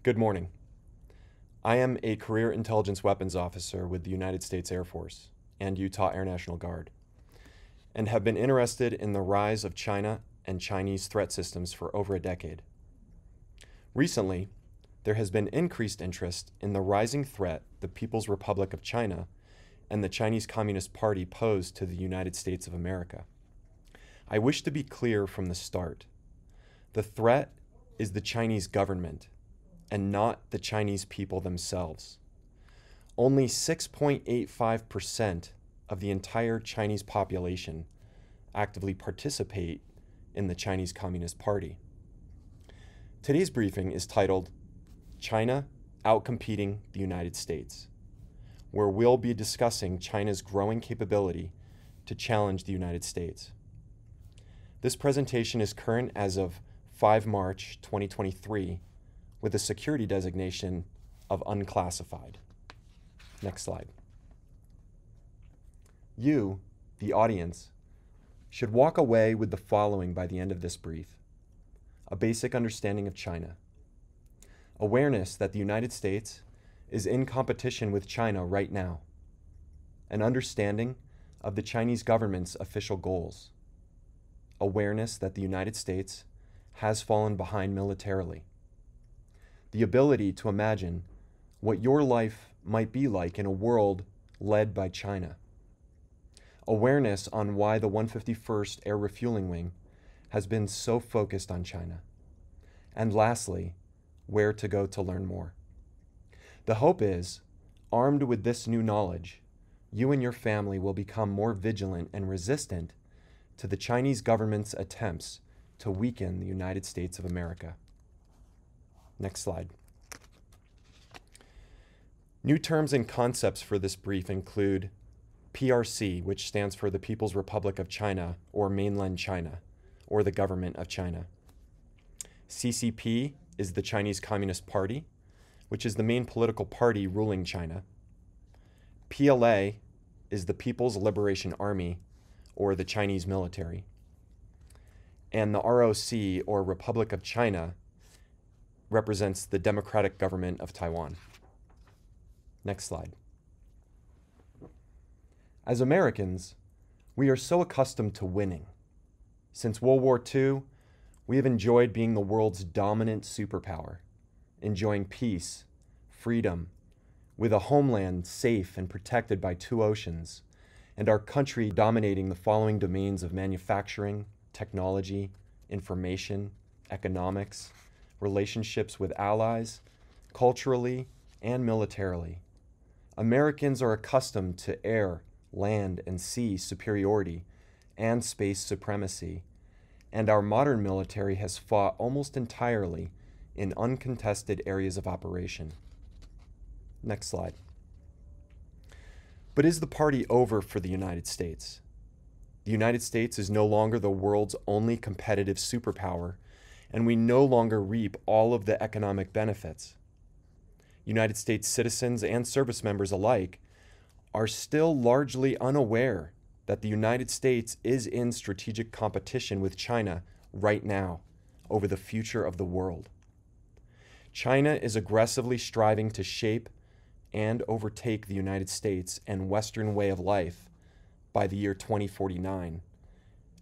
Good morning. I am a career intelligence weapons officer with the United States Air Force and Utah Air National Guard, and have been interested in the rise of China and Chinese threat systems for over a decade. Recently, there has been increased interest in the rising threat the People's Republic of China and the Chinese Communist Party pose to the United States of America. I wish to be clear from the start. The threat is the Chinese government and not the Chinese people themselves. Only 6.85% of the entire Chinese population actively participate in the Chinese Communist Party. Today's briefing is titled China Outcompeting the United States, where we'll be discussing China's growing capability to challenge the United States. This presentation is current as of 5 March 2023 with a security designation of Unclassified. Next slide. You, the audience, should walk away with the following by the end of this brief: a basic understanding of China, awareness that the United States is in competition with China right now, an understanding of the Chinese government's official goals, awareness that the United States has fallen behind militarily, the ability to imagine what your life might be like in a world led by China, awareness on why the 151st Air Refueling Wing has been so focused on China, and lastly, where to go to learn more. The hope is, armed with this new knowledge, you and your family will become more vigilant and resistant to the Chinese government's attempts to weaken the United States of America. Next slide. New terms and concepts for this brief include PRC, which stands for the People's Republic of China, or Mainland China, or the Government of China. CCP is the Chinese Communist Party, which is the main political party ruling China. PLA is the People's Liberation Army, or the Chinese military. And the ROC, or Republic of China, represents the Democratic Government of Taiwan. Next slide. As Americans, we are so accustomed to winning. Since World War II, we have enjoyed being the world's dominant superpower, enjoying peace, freedom, with a homeland safe and protected by 2 oceans, and our country dominating the following domains of manufacturing, technology, information, economics, relationships with allies, culturally, and militarily. Americans are accustomed to air, land, and sea superiority and space supremacy, and our modern military has fought almost entirely in uncontested areas of operation. Next slide. But is the party over for the United States? The United States is no longer the world's only competitive superpower, and we no longer reap all of the economic benefits. United States citizens and service members alike are still largely unaware that the United States is in strategic competition with China right now over the future of the world. China is aggressively striving to shape and overtake the United States and Western way of life by the year 2049,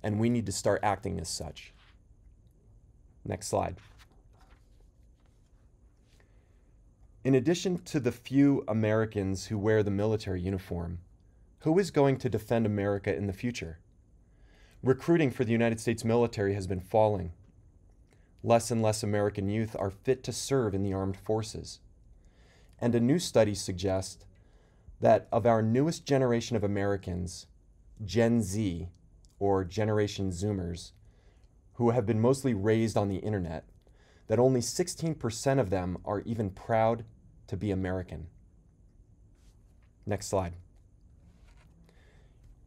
and we need to start acting as such. Next slide. In addition to the few Americans who wear the military uniform, who is going to defend America in the future? Recruiting for the United States military has been falling. Less and less American youth are fit to serve in the armed forces. And a new study suggests that of our newest generation of Americans, Gen Z, or Generation Zoomers, who have been mostly raised on the internet, that only 16% of them are even proud to be American. Next slide.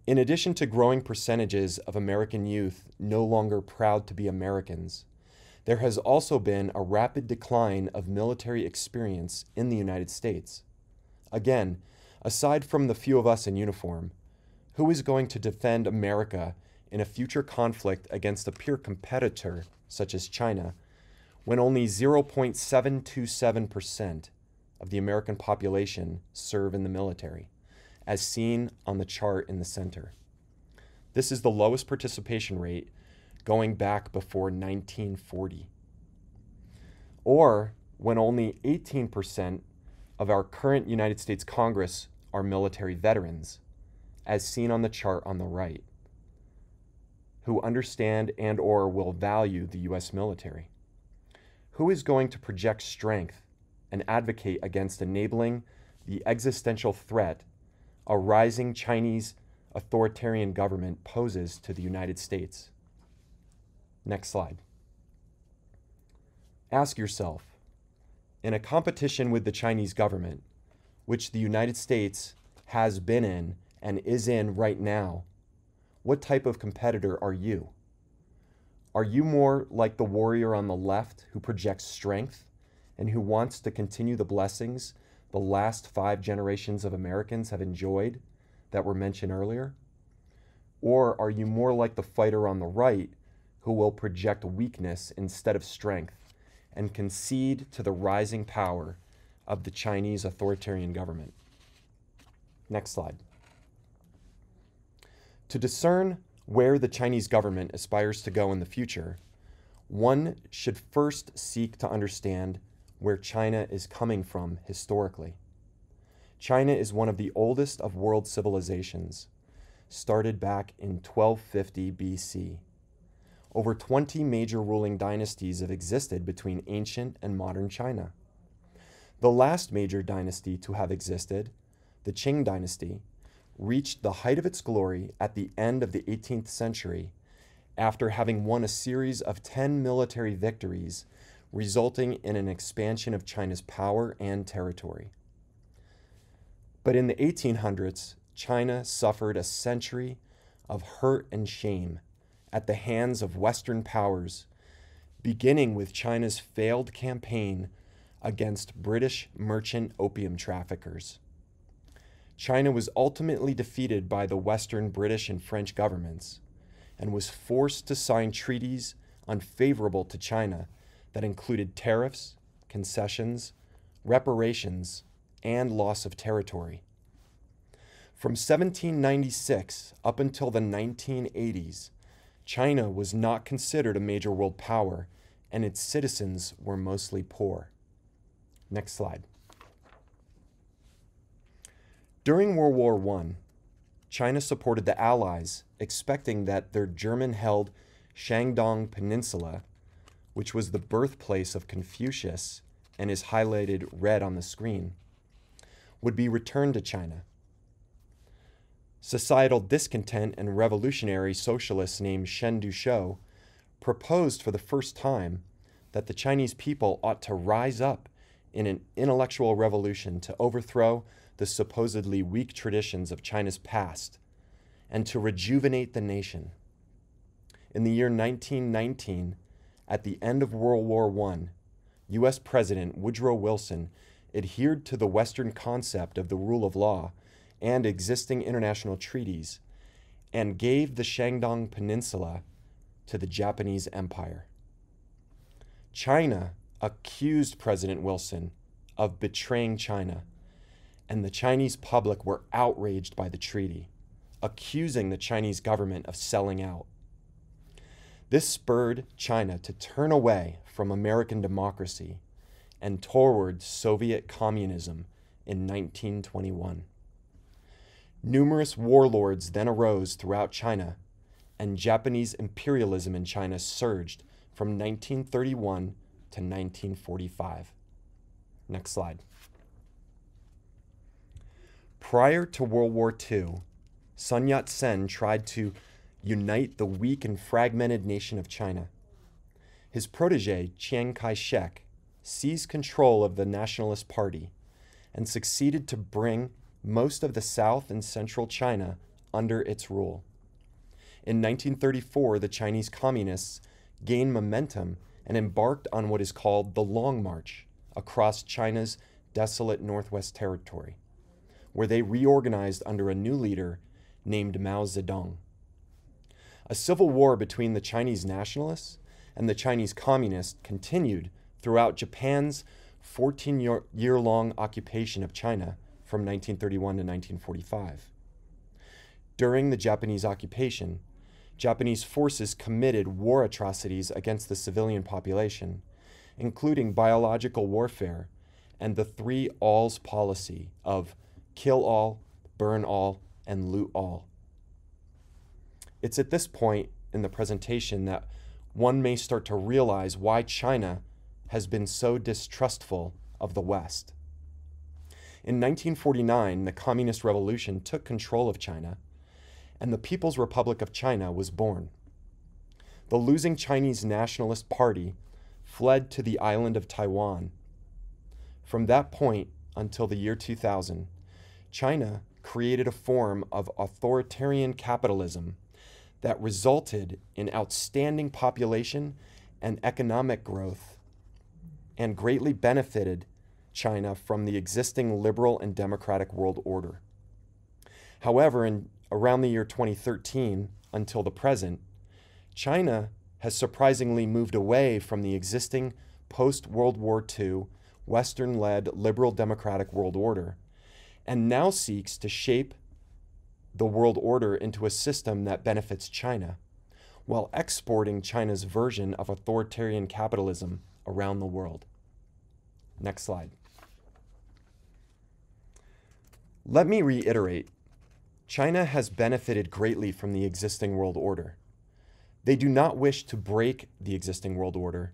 In addition to growing percentages of American youth no longer proud to be Americans, there has also been a rapid decline of military experience in the United States. Again, aside from the few of us in uniform, who is going to defend America in a future conflict against a peer competitor such as China, when only 0.727% of the American population serve in the military, as seen on the chart in the center. This is the lowest participation rate going back before 1940. Or when only 18% of our current United States Congress are military veterans, as seen on the chart on the right, who understand and/or will value the U.S. military. Who is going to project strength and advocate against enabling the existential threat a rising Chinese authoritarian government poses to the United States? Next slide. Ask yourself, in a competition with the Chinese government, which the United States has been in and is in right now, what type of competitor are you? Are you more like the warrior on the left who projects strength and who wants to continue the blessings the last 5 generations of Americans have enjoyed that were mentioned earlier? Or are you more like the fighter on the right who will project weakness instead of strength and concede to the rising power of the Chinese authoritarian government? Next slide. To discern where the Chinese government aspires to go in the future, one should first seek to understand where China is coming from historically. China is one of the oldest of world civilizations, started back in 1250 BC. Over 20 major ruling dynasties have existed between ancient and modern China. The last major dynasty to have existed, the Qing dynasty, reached the height of its glory at the end of the 18th century after having won a series of 10 military victories, resulting in an expansion of China's power and territory. But in the 1800s, China suffered a century of hurt and shame at the hands of Western powers, beginning with China's failed campaign against British merchant opium traffickers. China was ultimately defeated by the Western, British, and French governments and was forced to sign treaties unfavorable to China that included tariffs, concessions, reparations, and loss of territory. From 1796 up until the 1980s, China was not considered a major world power, and its citizens were mostly poor. Next slide. During World War I, China supported the Allies, expecting that their German-held Shandong Peninsula, which was the birthplace of Confucius and is highlighted red on the screen, would be returned to China. Societal discontent and revolutionary socialists named Shen Dushou proposed for the first time that the Chinese people ought to rise up in an intellectual revolution to overthrow the supposedly weak traditions of China's past and to rejuvenate the nation. In the year 1919, at the end of World War I, U.S. President Woodrow Wilson adhered to the Western concept of the rule of law and existing international treaties and gave the Shandong Peninsula to the Japanese Empire. China accused President Wilson of betraying China, and the Chinese public were outraged by the treaty, accusing the Chinese government of selling out. This spurred China to turn away from American democracy and toward Soviet communism in 1921. Numerous warlords then arose throughout China, and Japanese imperialism in China surged from 1931 to 1945. Next slide. Prior to World War II, Sun Yat-sen tried to unite the weak and fragmented nation of China. His protege, Chiang Kai-shek, seized control of the Nationalist Party and succeeded to bring most of the South and Central China under its rule. In 1934, the Chinese Communists gained momentum and embarked on what is called the Long March across China's desolate Northwest Territory, where they reorganized under a new leader named Mao Zedong. A civil war between the Chinese nationalists and the Chinese Communists continued throughout Japan's 14-year-long occupation of China from 1931 to 1945. During the Japanese occupation, Japanese forces committed war atrocities against the civilian population, including biological warfare and the 3 alls policy of kill all, burn all, and loot all. It's at this point in the presentation that one may start to realize why China has been so distrustful of the West. In 1949, the Communist Revolution took control of China, and the People's Republic of China was born. The losing Chinese Nationalist Party fled to the island of Taiwan. From that point until the year 2000, China created a form of authoritarian capitalism that resulted in outstanding population and economic growth and greatly benefited China from the existing liberal and democratic world order. However, around the year 2013 until the present, China has surprisingly moved away from the existing post-World War II Western-led liberal democratic world order and now seeks to shape the world order into a system that benefits China, while exporting China's version of authoritarian capitalism around the world. Next slide. Let me reiterate, China has benefited greatly from the existing world order. They do not wish to break the existing world order.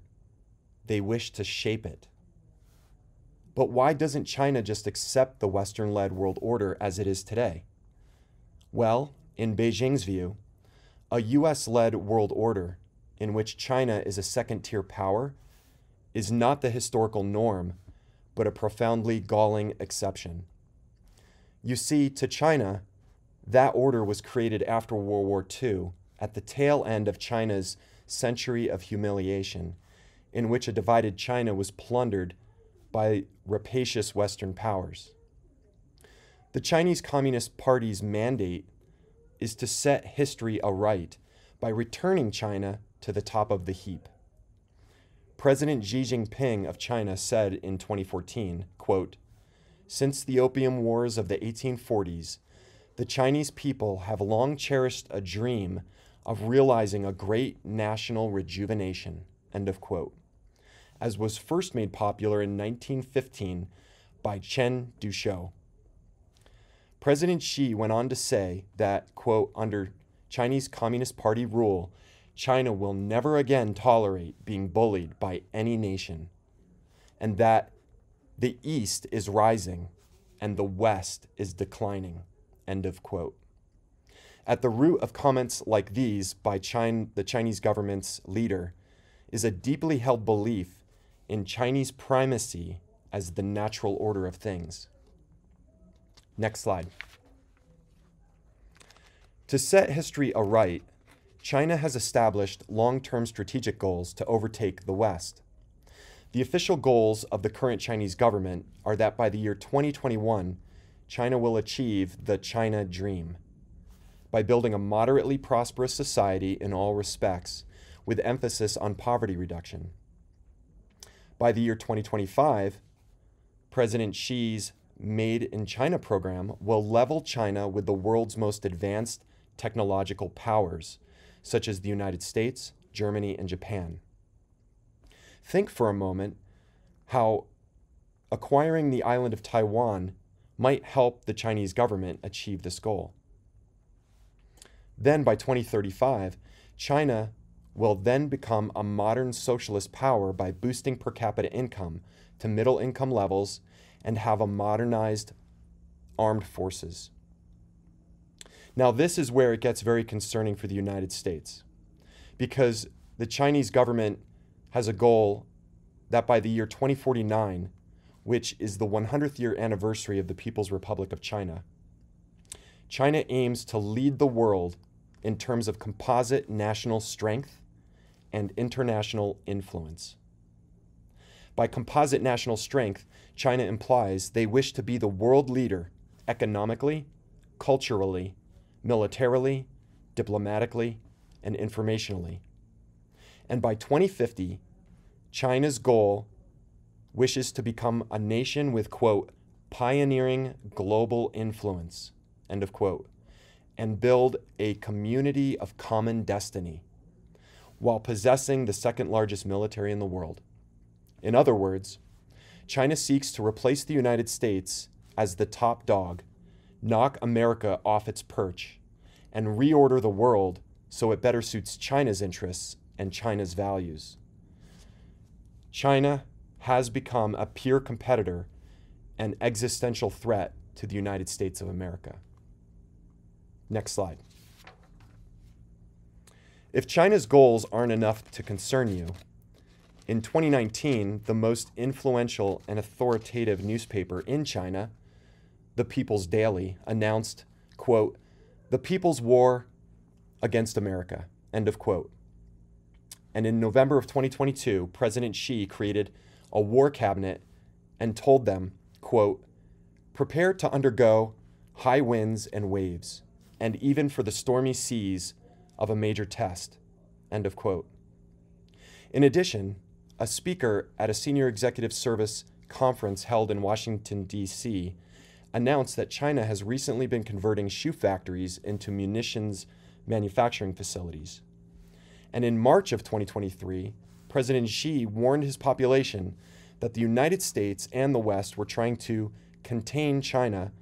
They wish to shape it. But why doesn't China just accept the Western-led world order as it is today? Well, in Beijing's view, a US-led world order in which China is a second-tier power is not the historical norm, but a profoundly galling exception. You see, to China, that order was created after World War II at the tail end of China's century of humiliation, in which a divided China was plundered by rapacious Western powers. The Chinese Communist Party's mandate is to set history aright by returning China to the top of the heap. President Xi Jinping of China said in 2014, quote, "Since the Opium Wars of the 1840s, the Chinese people have long cherished a dream of realizing a great national rejuvenation," end of quote, as was first made popular in 1915 by Chen Dushou. President Xi went on to say that, quote, "Under Chinese Communist Party rule, China will never again tolerate being bullied by any nation, and that the East is rising and the West is declining," end of quote. At the root of comments like these by the Chinese government's leader is a deeply held belief in Chinese primacy as the natural order of things. Next slide. To set history aright, China has established long-term strategic goals to overtake the West. The official goals of the current Chinese government are that by the year 2021, China will achieve the China Dream by building a moderately prosperous society in all respects, with emphasis on poverty reduction. By the year 2025, President Xi's Made in China program will level China with the world's most advanced technological powers, such as the United States, Germany, and Japan. Think for a moment how acquiring the island of Taiwan might help the Chinese government achieve this goal. Then by 2035, China will then become a modern socialist power by boosting per capita income to middle income levels and have a modernized armed forces. Now, this is where it gets very concerning for the United States, because the Chinese government has a goal that by the year 2049, which is the 100th year anniversary of the People's Republic of China, China aims to lead the world in terms of composite national strength and international influence. By composite national strength, China implies they wish to be the world leader economically, culturally, militarily, diplomatically, and informationally. And by 2050, China's goal wishes to become a nation with, quote, pioneering global influence, end of quote, and build a community of common destiny, while possessing the second largest military in the world. In other words, China seeks to replace the United States as the top dog, knock America off its perch, and reorder the world so it better suits China's interests and China's values. China has become a peer competitor and existential threat to the United States of America. Next slide. If China's goals aren't enough to concern you, in 2019, the most influential and authoritative newspaper in China, the People's Daily, announced, quote, the People's War against America, end of quote. And in November of 2022, President Xi created a war cabinet and told them, quote, prepare to undergo high winds and waves, and even for the stormy seas of a major test, end of quote. In addition, a speaker at a senior executive service conference held in Washington, D.C., announced that China has recently been converting shoe factories into munitions manufacturing facilities. And in March of 2023, President Xi warned his population that the United States and the West were trying to contain China,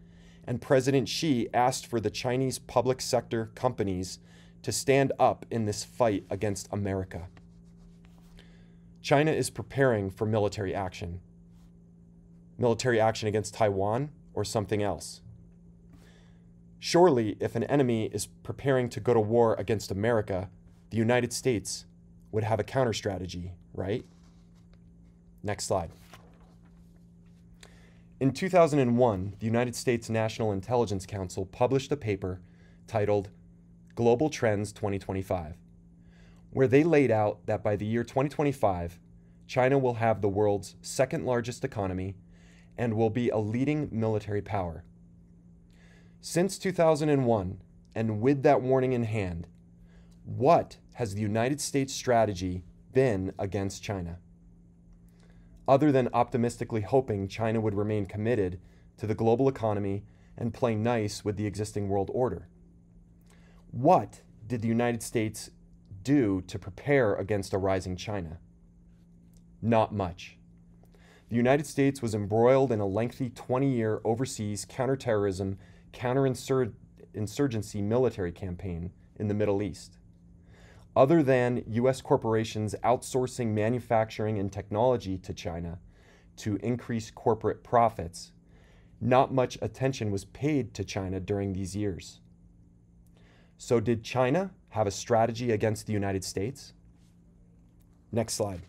and President Xi asked for the Chinese public sector companies to stand up in this fight against America. China is preparing for military action. Military action against Taiwan or something else. Surely, if an enemy is preparing to go to war against America, the United States would have a counter strategy, right? Next slide. In 2001, the United States National Intelligence Council published a paper titled Global Trends 2025, where they laid out that by the year 2025, China will have the world's second largest economy and will be a leading military power. Since 2001, and with that warning in hand, what has the United States strategy been against China? Other than optimistically hoping China would remain committed to the global economy and play nice with the existing world order. What did the United States do to prepare against a rising China? Not much. The United States was embroiled in a lengthy 20-year overseas counterterrorism, counterinsurgency military campaign in the Middle East. Other than U.S. corporations outsourcing manufacturing and technology to China to increase corporate profits, not much attention was paid to China during these years. So did China have a strategy against the United States? Next slide.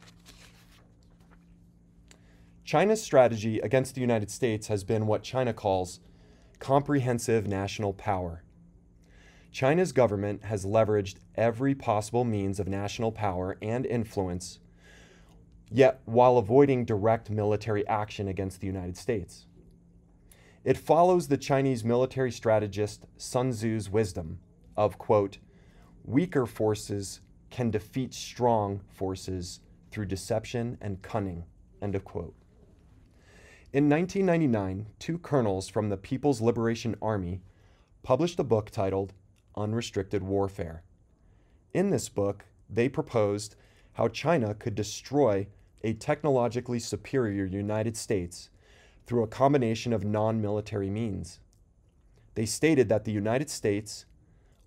China's strategy against the United States has been what China calls comprehensive national power. China's government has leveraged every possible means of national power and influence, yet while avoiding direct military action against the United States. It follows the Chinese military strategist Sun Tzu's wisdom of, quote, weaker forces can defeat strong forces through deception and cunning, end of quote. In 1999, two colonels from the People's Liberation Army published a book titled Unrestricted Warfare. In this book, they proposed how China could destroy a technologically superior United States through a combination of non-military means. They stated that the United States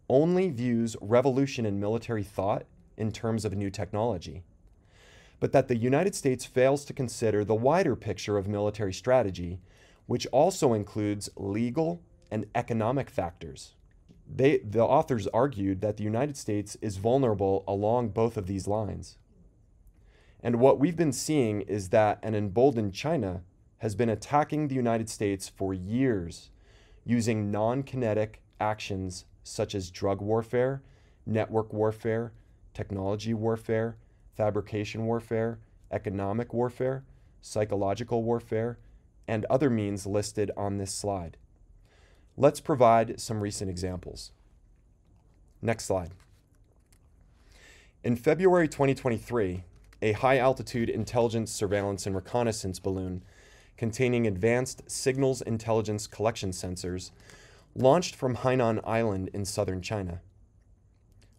only views revolution in military thought in terms of new technology, but that the United States fails to consider the wider picture of military strategy, which also includes legal and economic factors. The authors argued that the United States is vulnerable along both of these lines. And what we've been seeing is that an emboldened China has been attacking the United States for years using non-kinetic actions such as drug warfare, network warfare, technology warfare, fabrication warfare, economic warfare, psychological warfare, and other means listed on this slide. Let's provide some recent examples. Next slide. In February 2023, a high-altitude intelligence, surveillance, and reconnaissance balloon containing advanced signals intelligence collection sensors launched from Hainan Island in southern China.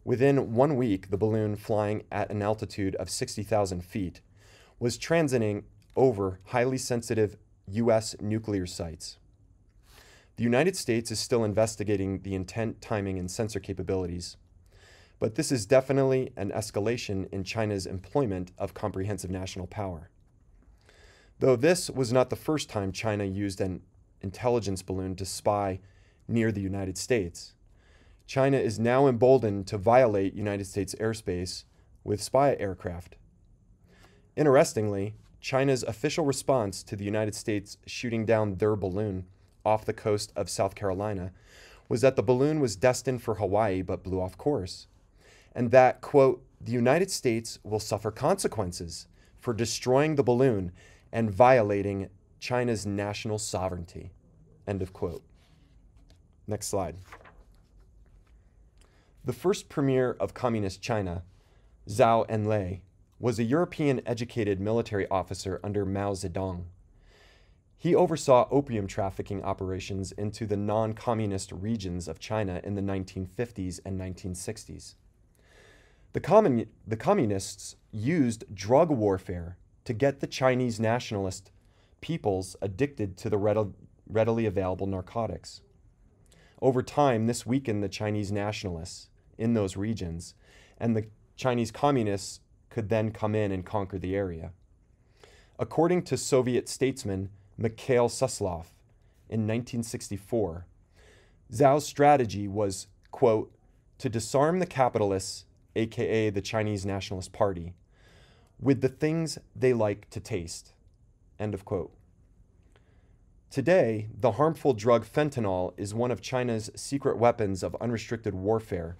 Within 1 week, the balloon, flying at an altitude of 60,000 feet, was transiting over highly sensitive U.S. nuclear sites. The United States is still investigating the intent, timing, and sensor capabilities, but this is definitely an escalation in China's employment of comprehensive national power. Though this was not the first time China used an intelligence balloon to spy near the United States, China is now emboldened to violate United States airspace with spy aircraft. Interestingly, China's official response to the United States shooting down their balloon off the coast of South Carolina was that the balloon was destined for Hawaii but blew off course, and that, quote, the United States will suffer consequences for destroying the balloon and violating China's national sovereignty, end of quote. Next slide. The first premier of Communist China, Zhou Enlai, was a European-educated military officer under Mao Zedong. He oversaw opium trafficking operations into the non-communist regions of China in the 1950s and 1960s. The communists used drug warfare to get the Chinese nationalist peoples addicted to the readily available narcotics. Over time, this weakened the Chinese nationalists in those regions, and the Chinese communists could then come in and conquer the area. According to Soviet statesman Mikhail Suslov in 1964, Zhao's strategy was, quote, to disarm the capitalists, aka the Chinese Nationalist Party, with the things they like to taste, end of quote. Today, the harmful drug fentanyl is one of China's secret weapons of unrestricted warfare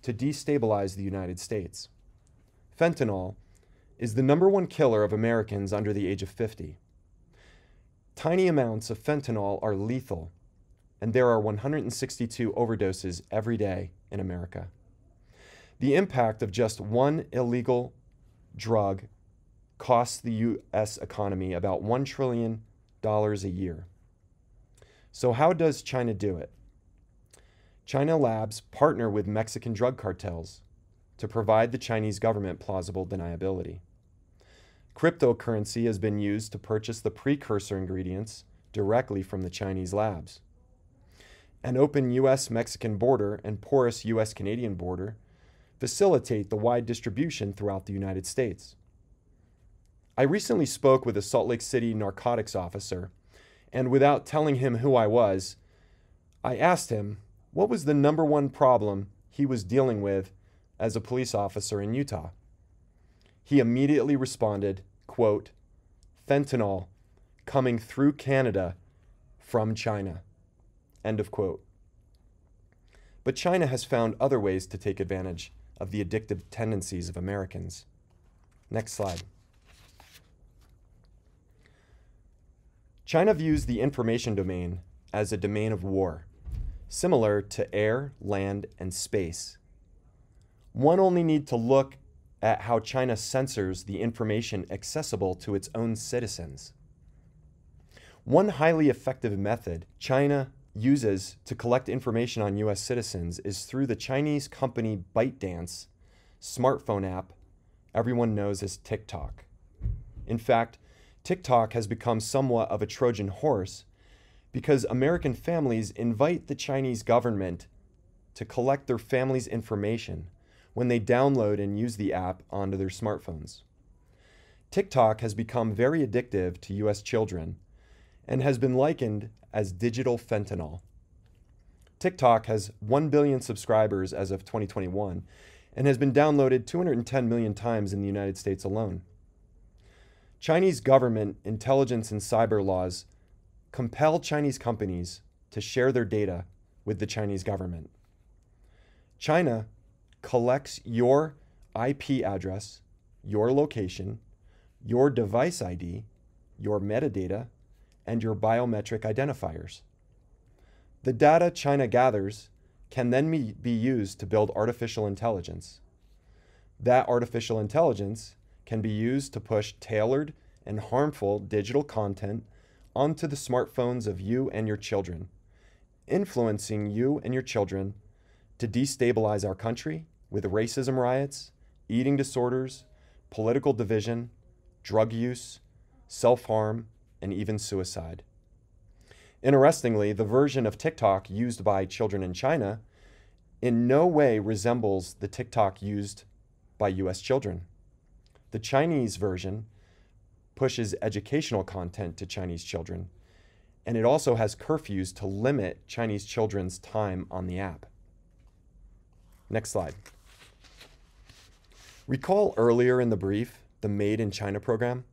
to destabilize the United States. Fentanyl is the #1 killer of Americans under the age of 50. Tiny amounts of fentanyl are lethal, and there are 162 overdoses every day in America. The impact of just one illegal drug costs the U.S. economy about $1 trillion a year. So how does China do it? China labs partner with Mexican drug cartels to provide the Chinese government plausible deniability. Cryptocurrency has been used to purchase the precursor ingredients directly from the Chinese labs. An open U.S.-Mexican border and porous U.S.-Canadian border facilitate the wide distribution throughout the United States. I recently spoke with a Salt Lake City narcotics officer, and without telling him who I was, I asked him what was the #1 problem he was dealing with as a police officer in Utah. He immediately responded, quote, fentanyl coming through Canada from China, end of quote. But China has found other ways to take advantage of the addictive tendencies of Americans. Next slide. China views the information domain as a domain of war, similar to air, land, and space. One only needs to look at how China censors the information accessible to its own citizens. One highly effective method China uses to collect information on U.S. citizens is through the Chinese company ByteDance smartphone app everyone knows as TikTok. In fact, TikTok has become somewhat of a Trojan horse because American families invite the Chinese government to collect their family's information when they download and use the app onto their smartphones. TikTok has become very addictive to U.S. children and has been likened as digital fentanyl. TikTok has 1 billion subscribers as of 2021 and has been downloaded 210 million times in the United States alone. Chinese government intelligence and cyber laws compel Chinese companies to share their data with the Chinese government. China collects your IP address, your location, your device ID, your metadata, and your biometric identifiers. The data China gathers can then be used to build artificial intelligence. That artificial intelligence can be used to push tailored and harmful digital content onto the smartphones of you and your children, influencing you and your children to destabilize our country with racism riots, eating disorders, political division, drug use, self-harm, and even suicide. Interestingly, the version of TikTok used by children in China in no way resembles the TikTok used by US children. The Chinese version pushes educational content to Chinese children, and it also has curfews to limit Chinese children's time on the app. Next slide. Recall earlier in the brief, the Made in China program,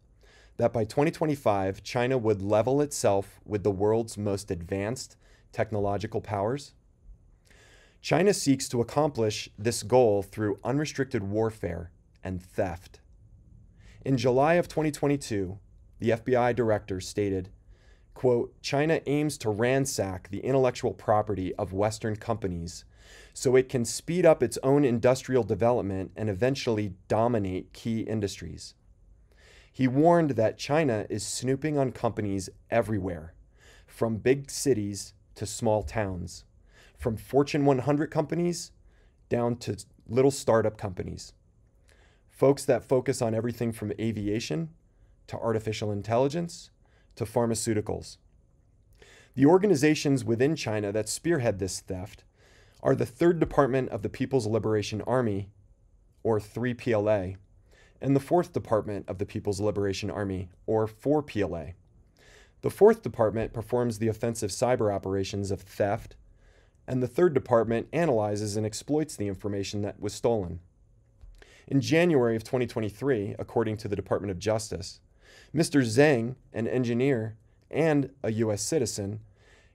that by 2025, China would level itself with the world's most advanced technological powers? China seeks to accomplish this goal through unrestricted warfare and theft. In July of 2022, the FBI director stated, quote, "China aims to ransack the intellectual property of Western companies so it can speed up its own industrial development and eventually dominate key industries." He warned that China is snooping on companies everywhere, from big cities to small towns, from Fortune 100 companies down to little startup companies. Folks that focus on everything from aviation to artificial intelligence to pharmaceuticals. The organizations within China that spearhead this theft are the Third Department of the People's Liberation Army, or 3PLA, and the Fourth Department of the People's Liberation Army, or 4PLA. The Fourth Department performs the offensive cyber operations of theft, and the Third Department analyzes and exploits the information that was stolen. In January of 2023, according to the Department of Justice, Mr. Zhang, an engineer and a US citizen,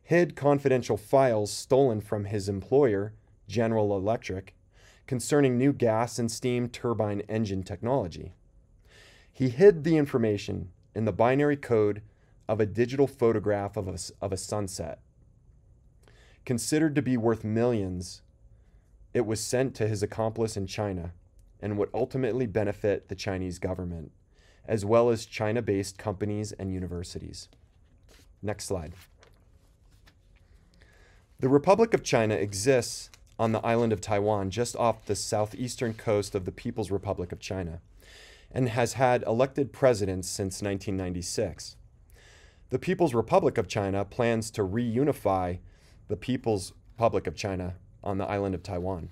hid confidential files stolen from his employer, General Electric, concerning new gas and steam turbine engine technology. He hid the information in the binary code of a digital photograph of a sunset. Considered to be worth millions, it was sent to his accomplice in China and would ultimately benefit the Chinese government, as well as China-based companies and universities. Next slide. The Republic of China exists on the island of Taiwan, just off the southeastern coast of the People's Republic of China, and has had elected presidents since 1996. The People's Republic of China plans to reunify the People's Republic of China on the island of Taiwan.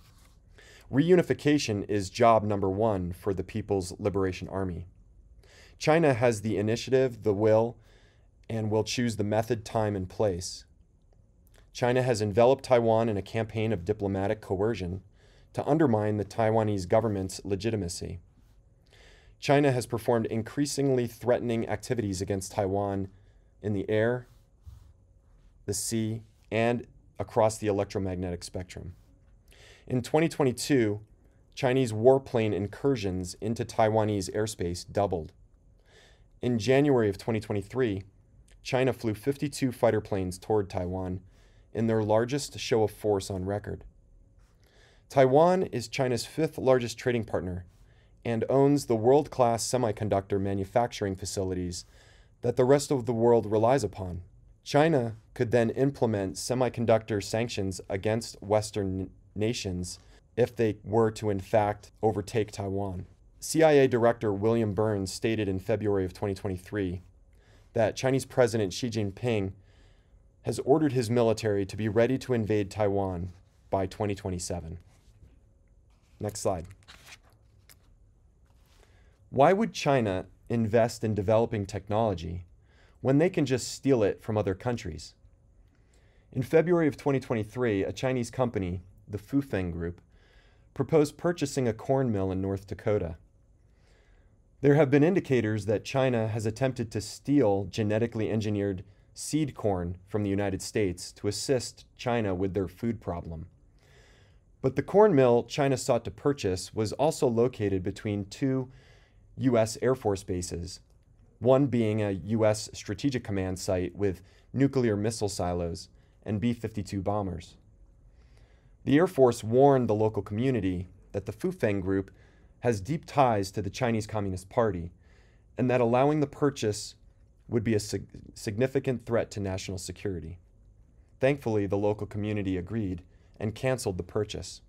Reunification is job number one for the People's Liberation Army. China has the initiative, the will, and will choose the method, time, and place. China has enveloped Taiwan in a campaign of diplomatic coercion to undermine the Taiwanese government's legitimacy. China has performed increasingly threatening activities against Taiwan in the air, the sea, and across the electromagnetic spectrum. In 2022, Chinese warplane incursions into Taiwanese airspace doubled. In January of 2023, China flew 52 fighter planes toward Taiwan in their largest show of force on record. Taiwan is China's fifth largest trading partner and owns the world-class semiconductor manufacturing facilities that the rest of the world relies upon. China could then implement semiconductor sanctions against Western nations if they were to in fact overtake Taiwan. CIA Director William Burns stated in February of 2023 that Chinese President Xi Jinping has ordered his military to be ready to invade Taiwan by 2027. Next slide. Why would China invest in developing technology when they can just steal it from other countries? In February of 2023, a Chinese company, the Fufeng Group, proposed purchasing a corn mill in North Dakota. There have been indicators that China has attempted to steal genetically engineered seed corn from the United States to assist China with their food problem. But the corn mill China sought to purchase was also located between two U.S. Air Force bases, one being a U.S. Strategic Command site with nuclear missile silos and B-52 bombers. The Air Force warned the local community that the Fufeng Group has deep ties to the Chinese Communist Party, and that allowing the purchase would be a significant threat to national security. Thankfully, the local community agreed and canceled the purchase.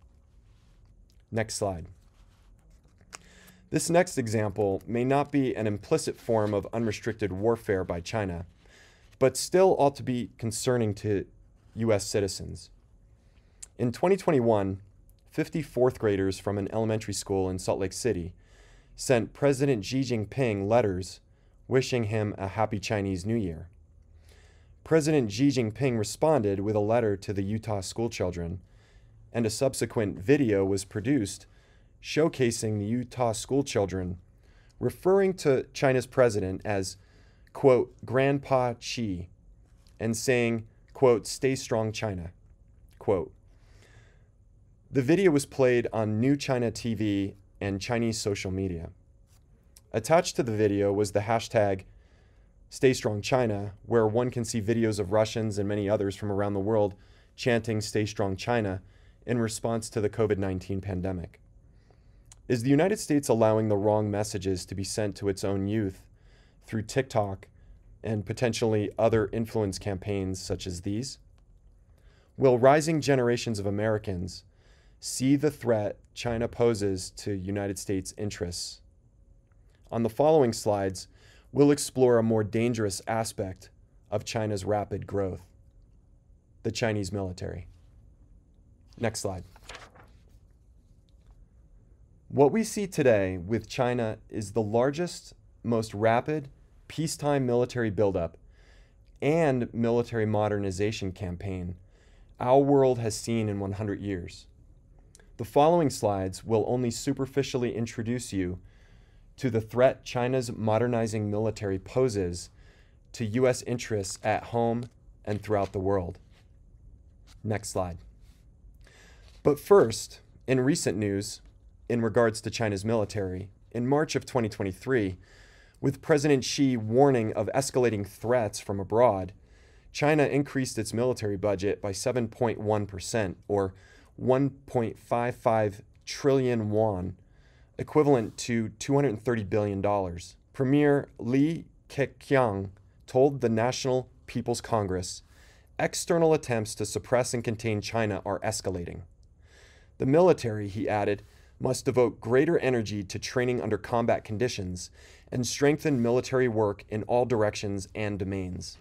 Next slide. This next example may not be an implicit form of unrestricted warfare by China, but still ought to be concerning to U.S. citizens. In 2021, 50 fourth graders from an elementary school in Salt Lake City sent President Xi Jinping letters wishing him a happy Chinese New Year. President Xi Jinping responded with a letter to the Utah schoolchildren, and a subsequent video was produced showcasing the Utah schoolchildren referring to China's president as, quote, Grandpa Xi, and saying, quote, stay strong China, quote. The video was played on New China TV and Chinese social media. Attached to the video was the hashtag Stay Strong China, where one can see videos of Russians and many others from around the world chanting Stay Strong China in response to the COVID-19 pandemic. Is the United States allowing the wrong messages to be sent to its own youth through TikTok and potentially other influence campaigns such as these? Will rising generations of Americans see the threat China poses to United States interests? On the following slides, we'll explore a more dangerous aspect of China's rapid growth: the Chinese military. Next slide. What we see today with China is the largest, most rapid peacetime military buildup and military modernization campaign our world has seen in 100 years. The following slides will only superficially introduce you to the threat China's modernizing military poses to U.S. interests at home and throughout the world. Next slide. But first, in recent news, in regards to China's military, in March of 2023, with President Xi warning of escalating threats from abroad, China increased its military budget by 7.1%, or 1.55 trillion won, equivalent to $230 billion. Premier Li Keqiang told the National People's Congress, external attempts to suppress and contain China are escalating. The military, he added, must devote greater energy to training under combat conditions and strengthen military work in all directions and domains.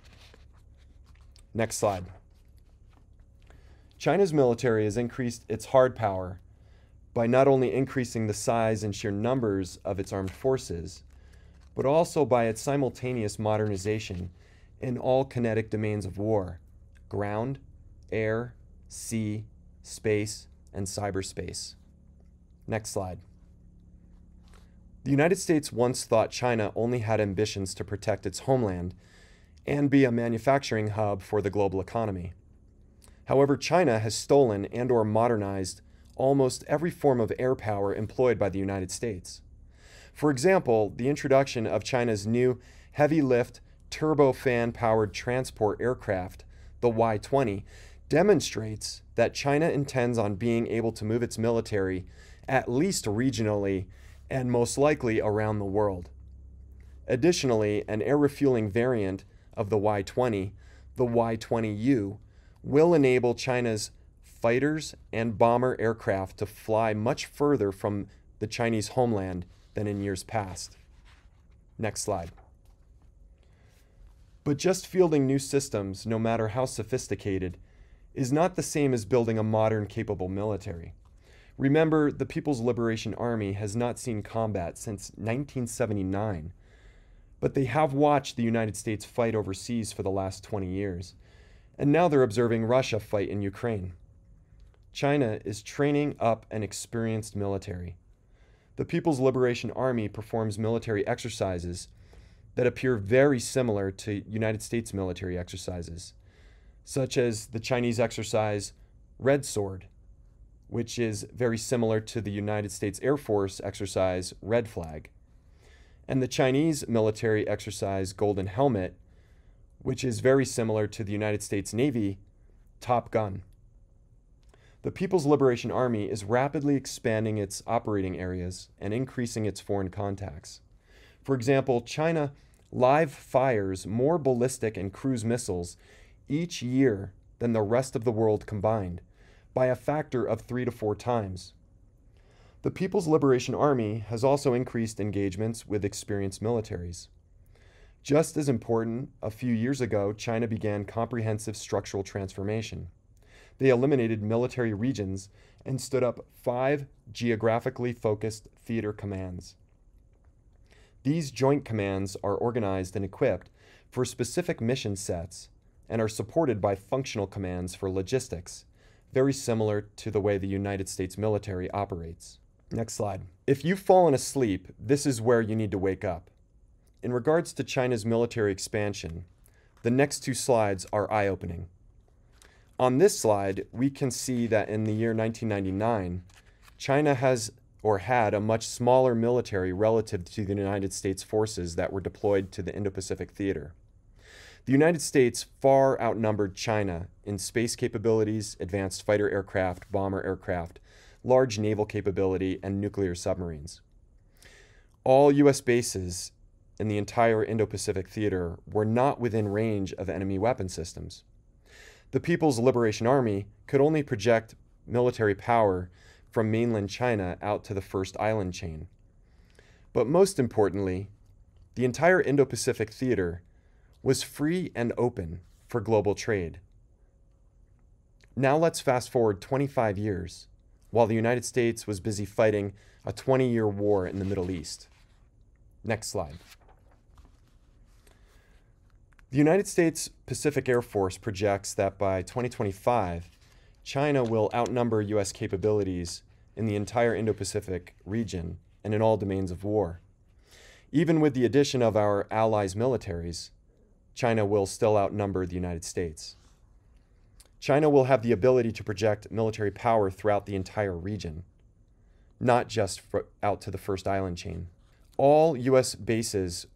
Next slide. China's military has increased its hard power by not only increasing the size and sheer numbers of its armed forces, but also by its simultaneous modernization in all kinetic domains of war: ground, air, sea, space, and cyberspace. Next slide. The United States once thought China only had ambitions to protect its homeland and be a manufacturing hub for the global economy. However, China has stolen and/or modernized almost every form of air power employed by the United States. For example, the introduction of China's new heavy-lift turbofan-powered transport aircraft, the Y-20, demonstrates that China intends on being able to move its military at least regionally and most likely around the world. Additionally, an air refueling variant of the Y-20, the Y-20U, will enable China's fighters and bomber aircraft to fly much further from the Chinese homeland than in years past. Next slide. But just fielding new systems, no matter how sophisticated, is not the same as building a modern, capable military. Remember, the People's Liberation Army has not seen combat since 1979, but they have watched the United States fight overseas for the last 20 years, and now they're observing Russia fight in Ukraine. China is training up an experienced military. The People's Liberation Army performs military exercises that appear very similar to United States military exercises, such as the Chinese exercise Red Sword, which is very similar to the United States Air Force exercise Red Flag, and the Chinese military exercise Golden Helmet, which is very similar to the United States Navy Top Gun. The People's Liberation Army is rapidly expanding its operating areas and increasing its foreign contacts. For example, China live fires more ballistic and cruise missiles each year than the rest of the world combined, by a factor of 3 to 4 times. The People's Liberation Army has also increased engagements with experienced militaries. Just as important, a few years ago, China began comprehensive structural transformation. They eliminated military regions and stood up 5 geographically focused theater commands. These joint commands are organized and equipped for specific mission sets and are supported by functional commands for logistics, very similar to the way the United States military operates. Next slide. If you've fallen asleep, this is where you need to wake up. In regards to China's military expansion, the next 2 slides are eye-opening. On this slide, we can see that in the year 1999, China had a much smaller military relative to the United States forces that were deployed to the Indo-Pacific theater. The United States far outnumbered China in space capabilities, advanced fighter aircraft, bomber aircraft, large naval capability, and nuclear submarines. All U.S. bases in the entire Indo-Pacific theater were not within range of enemy weapon systems. The People's Liberation Army could only project military power from mainland China out to the first island chain. But most importantly, the entire Indo-Pacific theater was free and open for global trade. Now let's fast forward 25 years, while the United States was busy fighting a 20-year war in the Middle East. Next slide. The United States Pacific Air Force projects that by 2025, China will outnumber U.S. capabilities in the entire Indo-Pacific region and in all domains of war. Even with the addition of our allies' militaries, China will still outnumber the United States. China will have the ability to project military power throughout the entire region, not just out to the first island chain. All U.S. bases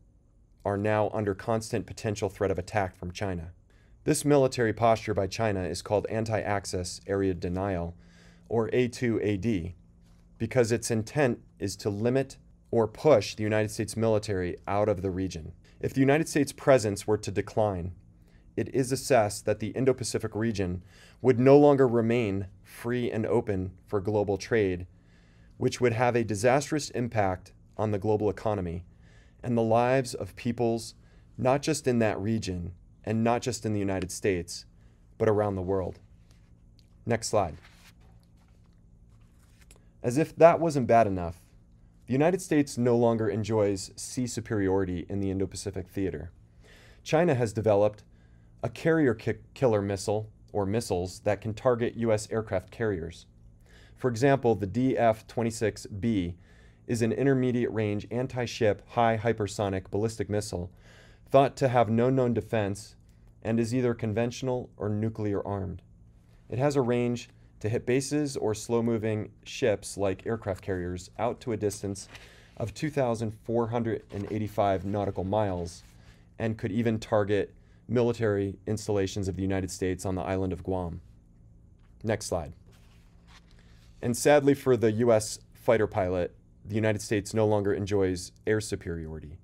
are now under constant potential threat of attack from China. This military posture by China is called anti-access area denial, or A2AD, because its intent is to limit or push the United States military out of the region. If the United States presence were to decline, it is assessed that the Indo-Pacific region would no longer remain free and open for global trade, which would have a disastrous impact on the global economy and the lives of peoples not just in that region and not just in the United States, but around the world. Next slide. As if that wasn't bad enough, the United States no longer enjoys sea superiority in the Indo-Pacific theater. China has developed a carrier killer missile, or missiles, that can target U.S. aircraft carriers. For example, the DF-26B is an intermediate-range anti-ship high hypersonic ballistic missile thought to have no known defense and is either conventional or nuclear armed. It has a range to hit bases or slow-moving ships like aircraft carriers out to a distance of 2,485 nautical miles and could even target military installations of the United States on the island of Guam. Next slide. And sadly for the U.S. fighter pilot, the United States no longer enjoys air superiority.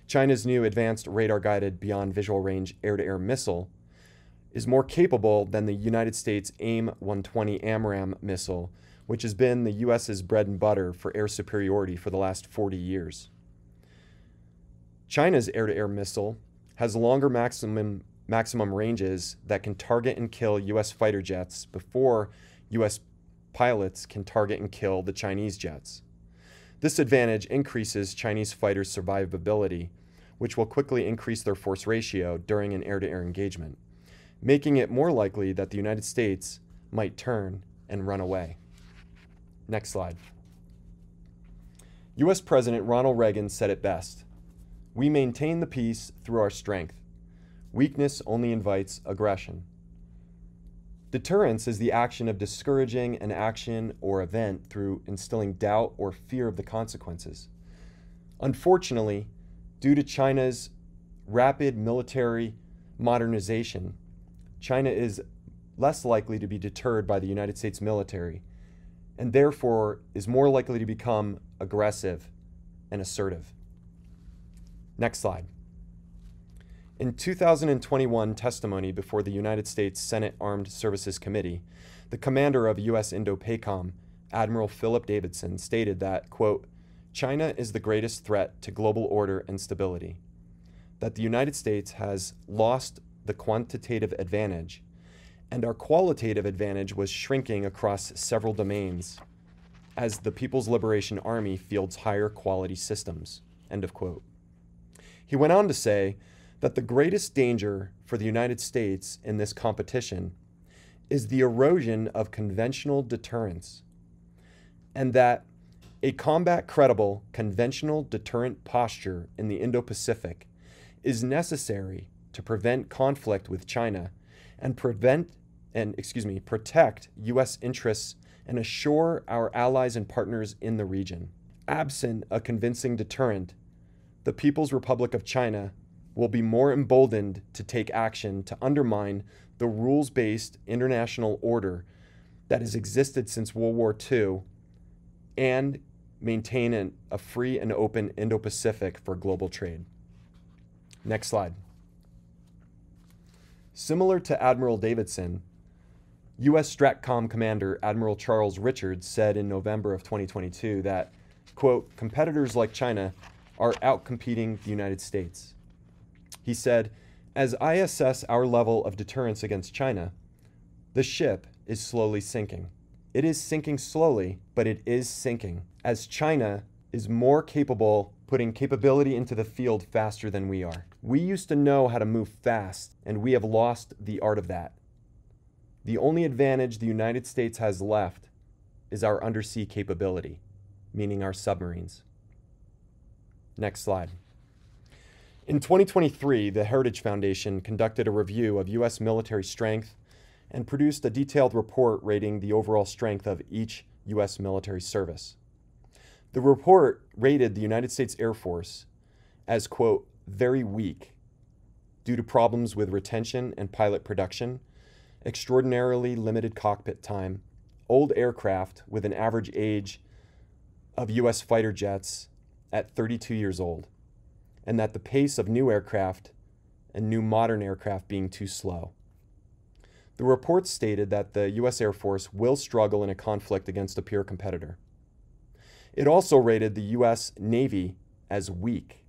China's new advanced radar-guided beyond visual range air-to-air missile is more capable than the United States AIM-120 AMRAAM missile, which has been the U.S.'s bread and butter for air superiority for the last 40 years. China's air-to-air missile has longer maximum ranges that can target and kill U.S. fighter jets before U.S. pilots can target and kill the Chinese jets. This advantage increases Chinese fighters' survivability, which will quickly increase their force ratio during an air-to-air engagement, making it more likely that the United States might turn and run away. Next slide. U.S. President Ronald Reagan said it best: "We maintain the peace through our strength. Weakness only invites aggression." Deterrence is the action of discouraging an action or event through instilling doubt or fear of the consequences. Unfortunately, due to China's rapid military modernization, China is less likely to be deterred by the United States military, and therefore is more likely to become aggressive and assertive. Next slide. In 2021 testimony before the United States Senate Armed Services Committee, the commander of U.S. IndoPACOM, Admiral Philip Davidson, stated that, quote, China is the greatest threat to global order and stability, that the United States has lost the quantitative advantage, and our qualitative advantage was shrinking across several domains as the People's Liberation Army fields higher quality systems, end of quote. He went on to say that the greatest danger for the United States in this competition is the erosion of conventional deterrence, and that a combat-credible conventional deterrent posture in the Indo-Pacific is necessary to prevent conflict with China and protect U.S. interests and assure our allies and partners in the region. Absent a convincing deterrent, the People's Republic of China will be more emboldened to take action to undermine the rules-based international order that has existed since World War II and maintain a free and open Indo-Pacific for global trade. Next slide. Similar to Admiral Davidson, U.S. Stratcom Commander Admiral Charles Richards said in November of 2022 that, quote, competitors like China are outcompeting the United States. He said, as I assess our level of deterrence against China, the ship is slowly sinking. It is sinking slowly, but it is sinking, as China is more capable, putting capability into the field faster than we are. We used to know how to move fast, and we have lost the art of that. The only advantage the United States has left is our undersea capability, meaning our submarines. Next slide. In 2023, the Heritage Foundation conducted a review of U.S. military strength and produced a detailed report rating the overall strength of each U.S. military service. The report rated the United States Air Force as, quote, very weak due to problems with retention and pilot production, extraordinarily limited cockpit time, old aircraft with an average age of U.S. fighter jets at 32 years old, and that the pace of new aircraft and new modern aircraft being too slow. The report stated that the U.S. Air Force will struggle in a conflict against a peer competitor. It also rated the U.S. Navy as weak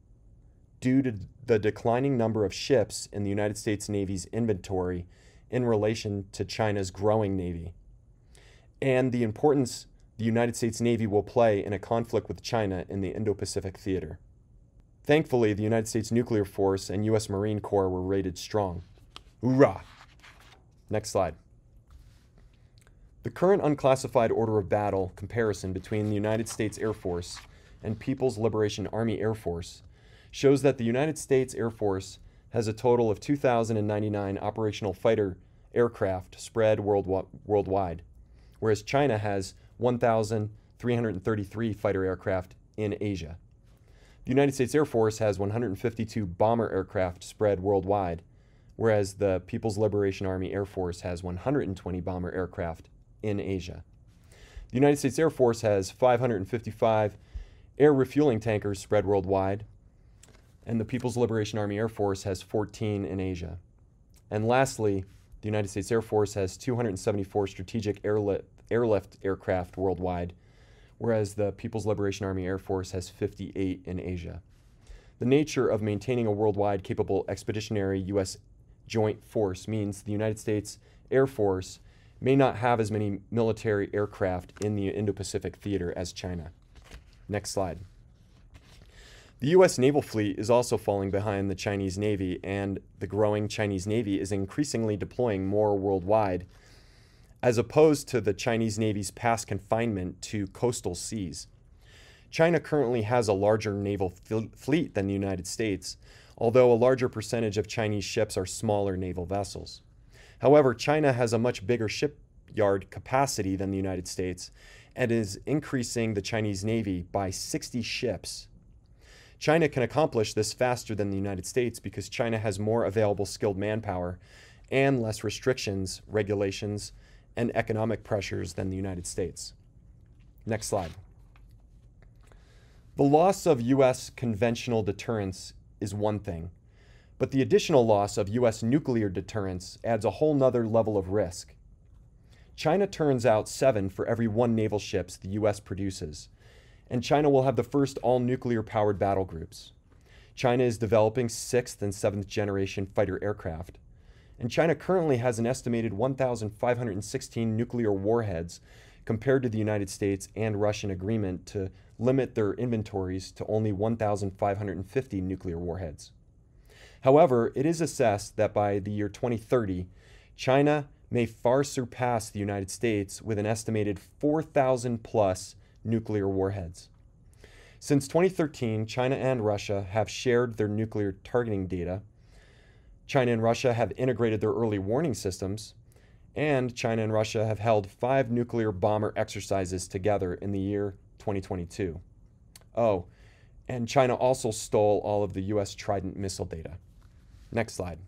due to the declining number of ships in the United States Navy's inventory in relation to China's growing Navy, and the importance the United States Navy will play in a conflict with China in the Indo-Pacific theater. Thankfully, the United States Nuclear Force and U.S. Marine Corps were rated strong. Hoorah! Next slide. The current unclassified order of battle comparison between the United States Air Force and People's Liberation Army Air Force shows that the United States Air Force has a total of 2,099 operational fighter aircraft spread worldwide, whereas China has 1,333 fighter aircraft in Asia. The United States Air Force has 152 bomber aircraft spread worldwide, whereas the People's Liberation Army Air Force has 120 bomber aircraft in Asia. The United States Air Force has 555 air refueling tankers spread worldwide, and the People's Liberation Army Air Force has 14 in Asia. And lastly, the United States Air Force has 274 strategic airlift aircraft worldwide, whereas the People's Liberation Army Air Force has 58 in Asia. The nature of maintaining a worldwide capable expeditionary U.S. joint force means the United States Air Force may not have as many military aircraft in the Indo-Pacific theater as China. Next slide. The U.S. naval fleet is also falling behind the Chinese Navy, and the growing Chinese Navy is increasingly deploying more worldwide, as opposed to the Chinese Navy's past confinement to coastal seas. China currently has a larger naval fleet than the United States, although a larger percentage of Chinese ships are smaller naval vessels. However, China has a much bigger shipyard capacity than the United States and is increasing the Chinese Navy by 60 ships. China can accomplish this faster than the United States because China has more available skilled manpower and less restrictions, regulations, and economic pressures than the United States. Next slide. The loss of U.S. conventional deterrence is one thing, but the additional loss of U.S. nuclear deterrence adds a whole nother level of risk. China turns out 7 for every 1 naval ships the U.S. produces, and China will have the first all-nuclear powered battle groups. China is developing 6th and 7th generation fighter aircraft, and China currently has an estimated 1,516 nuclear warheads compared to the United States and Russian agreement to limit their inventories to only 1,550 nuclear warheads. However, it is assessed that by the year 2030, China may far surpass the United States with an estimated 4,000 plus nuclear warheads. Since 2013, China and Russia have shared their nuclear targeting data. China and Russia have integrated their early warning systems, and China and Russia have held 5 nuclear bomber exercises together in the year 2022. Oh, and China also stole all of the US Trident missile data. Next slide.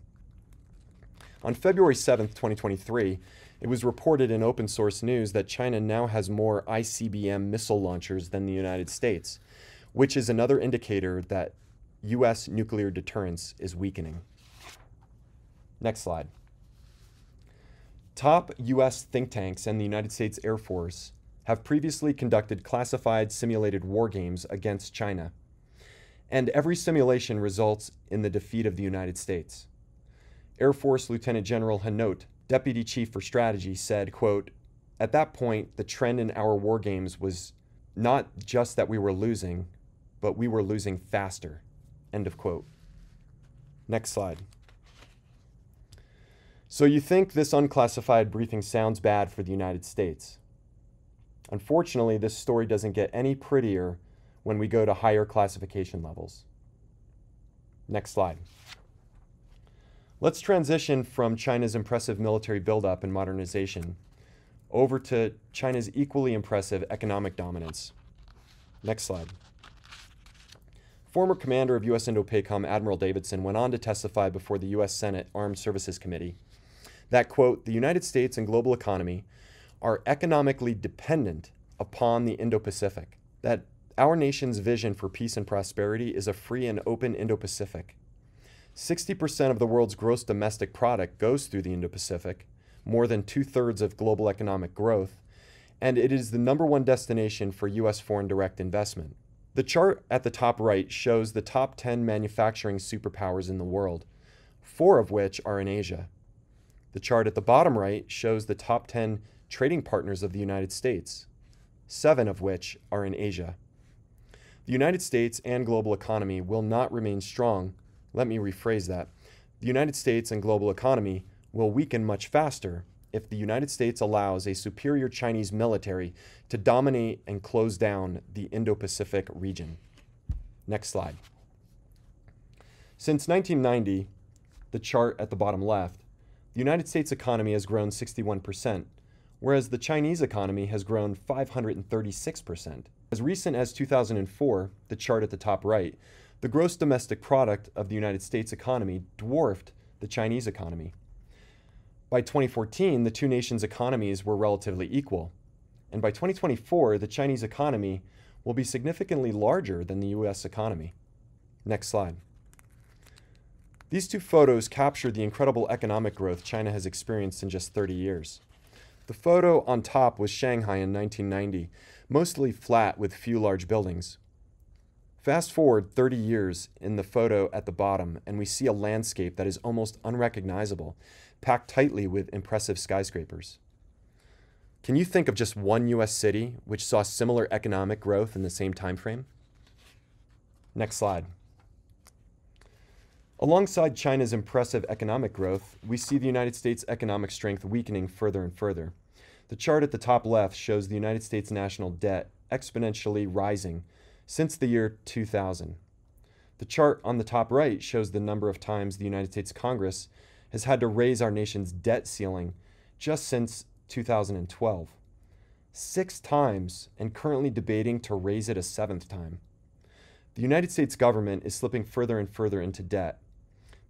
On February 7th, 2023, it was reported in open source news that China now has more ICBM missile launchers than the United States, which is another indicator that US nuclear deterrence is weakening. Next slide. Top US think tanks and the United States Air Force have previously conducted classified simulated war games against China, and every simulation results in the defeat of the United States. Air Force Lieutenant General Hanot, Deputy Chief for Strategy, said, quote, "At that point, the trend in our war games was not just that we were losing, but we were losing faster." End of quote. Next slide. So you think this unclassified briefing sounds bad for the United States. Unfortunately, this story doesn't get any prettier when we go to higher classification levels. Next slide. Let's transition from China's impressive military buildup and modernization over to China's equally impressive economic dominance. Next slide. Former commander of U.S. IndoPACOM Admiral Davidson went on to testify before the U.S. Senate Armed Services Committee that, quote, "The United States and global economy are economically dependent upon the Indo-Pacific, that our nation's vision for peace and prosperity is a free and open Indo-Pacific. 60% of the world's gross domestic product goes through the Indo-Pacific, more than 2/3 of global economic growth, and it is the #1 destination for U.S. foreign direct investment." The chart at the top right shows the top 10 manufacturing superpowers in the world, 4 of which are in Asia. The chart at the bottom right shows the top 10 trading partners of the United States, 7 of which are in Asia. The United States and global economy will not remain strong. Let me rephrase that. The United States and global economy will weaken much faster if the United States allows a superior Chinese military to dominate and close down the Indo-Pacific region. Next slide. Since 1990, the chart at the bottom left, the United States economy has grown 61%, whereas the Chinese economy has grown 536%. As recent as 2004, the chart at the top right, the gross domestic product of the United States economy dwarfed the Chinese economy. By 2014, the two nations' economies were relatively equal. And by 2024, the Chinese economy will be significantly larger than the US economy. Next slide. These two photos capture the incredible economic growth China has experienced in just 30 years. The photo on top was Shanghai in 1990, mostly flat with few large buildings. Fast forward 30 years in the photo at the bottom, and we see a landscape that is almost unrecognizable, packed tightly with impressive skyscrapers. Can you think of just one US city which saw similar economic growth in the same time frame? Next slide. Alongside China's impressive economic growth, we see the United States' economic strength weakening further and further. The chart at the top left shows the United States national debt exponentially rising since the year 2000. The chart on the top right shows the number of times the United States Congress has had to raise our nation's debt ceiling just since 2012. 6 times, and currently debating to raise it a 7th time. The United States government is slipping further and further into debt.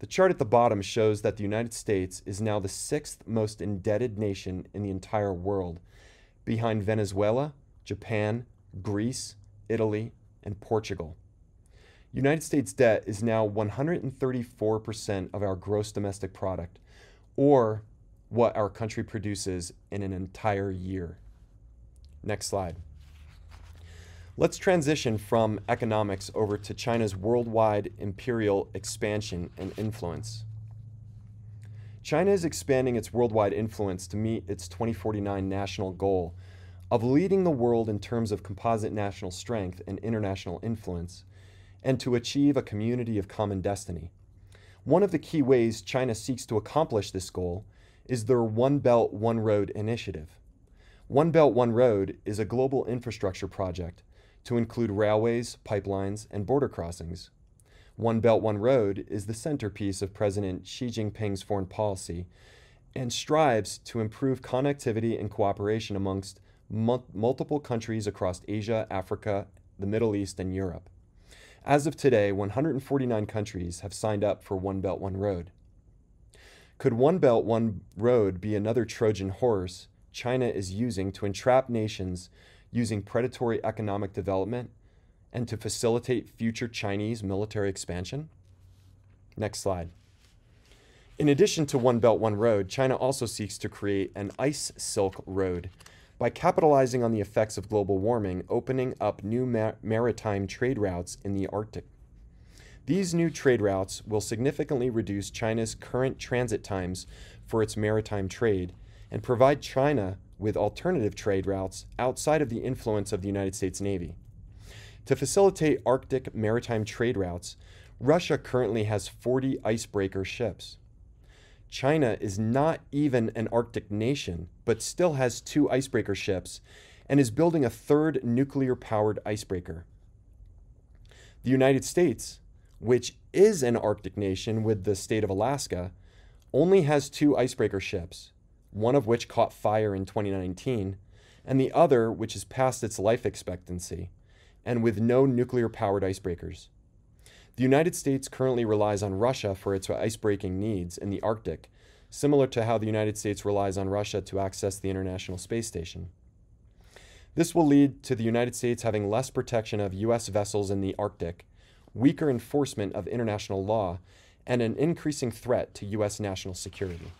The chart at the bottom shows that the United States is now the sixth most indebted nation in the entire world, behind Venezuela, Japan, Greece, Italy, and Portugal. United States debt is now 134% of our gross domestic product, or what our country produces in an entire year. Next slide. Let's transition from economics over to China's worldwide imperial expansion and influence. China is expanding its worldwide influence to meet its 2049 national goal of leading the world in terms of composite national strength and international influence, and to achieve a community of common destiny. One of the key ways China seeks to accomplish this goal is their One Belt, One Road initiative. One Belt, One Road is a global infrastructure project to include railways, pipelines, and border crossings. One Belt, One Road is the centerpiece of President Xi Jinping's foreign policy and strives to improve connectivity and cooperation amongst multiple countries across Asia, Africa, the Middle East, and Europe. As of today, 149 countries have signed up for One Belt, One Road. Could One Belt, One Road be another Trojan horse China is using to entrap nations using predatory economic development and to facilitate future Chinese military expansion? Next slide. In addition to One Belt, One Road, China also seeks to create an ice silk road by capitalizing on the effects of global warming, opening up new maritime trade routes in the Arctic. These new trade routes will significantly reduce China's current transit times for its maritime trade and provide China with alternative trade routes outside of the influence of the United States Navy. To facilitate Arctic maritime trade routes, Russia currently has 40 icebreaker ships. China is not even an Arctic nation, but still has 2 icebreaker ships and is building a 3rd nuclear-powered icebreaker. The United States, which is an Arctic nation with the state of Alaska, only has 2 icebreaker ships, one of which caught fire in 2019, and the other which is past its life expectancy, and with no nuclear-powered icebreakers. The United States currently relies on Russia for its icebreaking needs in the Arctic, similar to how the United States relies on Russia to access the International Space Station. This will lead to the United States having less protection of U.S. vessels in the Arctic, weaker enforcement of international law, and an increasing threat to U.S. national security.